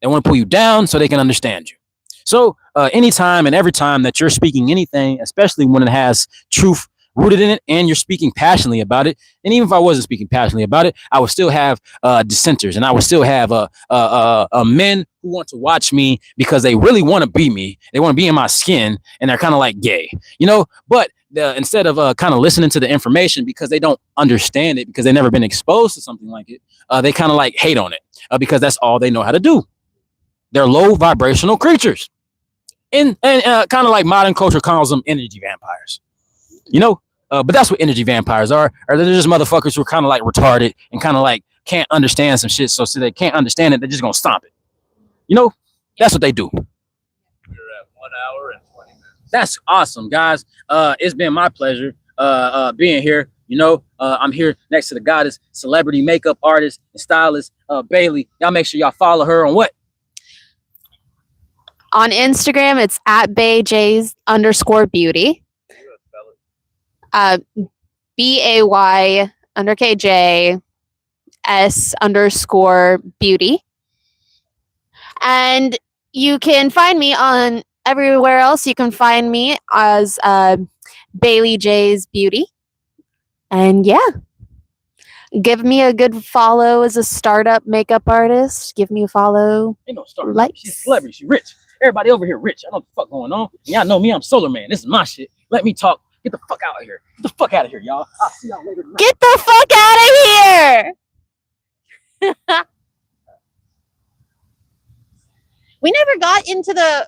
They want to pull you down so they can understand you. So anytime and every time that you're speaking anything, especially when it has truth rooted in it and you're speaking passionately about it, and even if I wasn't speaking passionately about it, I would still have dissenters and I would still have men who want to watch me because they really want to be me. They want to be in my skin and they're kind of like gay, but instead of kind of listening to the information because they don't understand it, because they've never been exposed to something like it, they kind of like hate on it because that's all they know how to do. They're low vibrational creatures. And kind of like modern culture calls them energy vampires, but that's what energy vampires are. Or they're just motherfuckers who are kind of like retarded and kind of like can't understand some shit. So they can't understand it. They're just going to stomp it, That's what they do. We're at 1 hour and 20 minutes. That's awesome, guys. It's been my pleasure being here. I'm here next to the goddess, celebrity makeup artist and stylist, Bailey. Y'all make sure y'all follow her on what? On Instagram, it's at BayJs_beauty. BAY_KJS_beauty. And you can find me on everywhere else. You can find me as Bailey J's Beauty. And yeah, give me a good follow as a startup makeup artist. Give me a follow. Ain't no startup. She's a celebrity. She's rich. Everybody over here rich. I know what the fuck going on. And y'all know me. I'm SolarMan. This is my shit. Let me talk. Get the fuck out of here. Get the fuck out of here, y'all. I'll see y'all later. Get the fuck out of here. We never got into the art.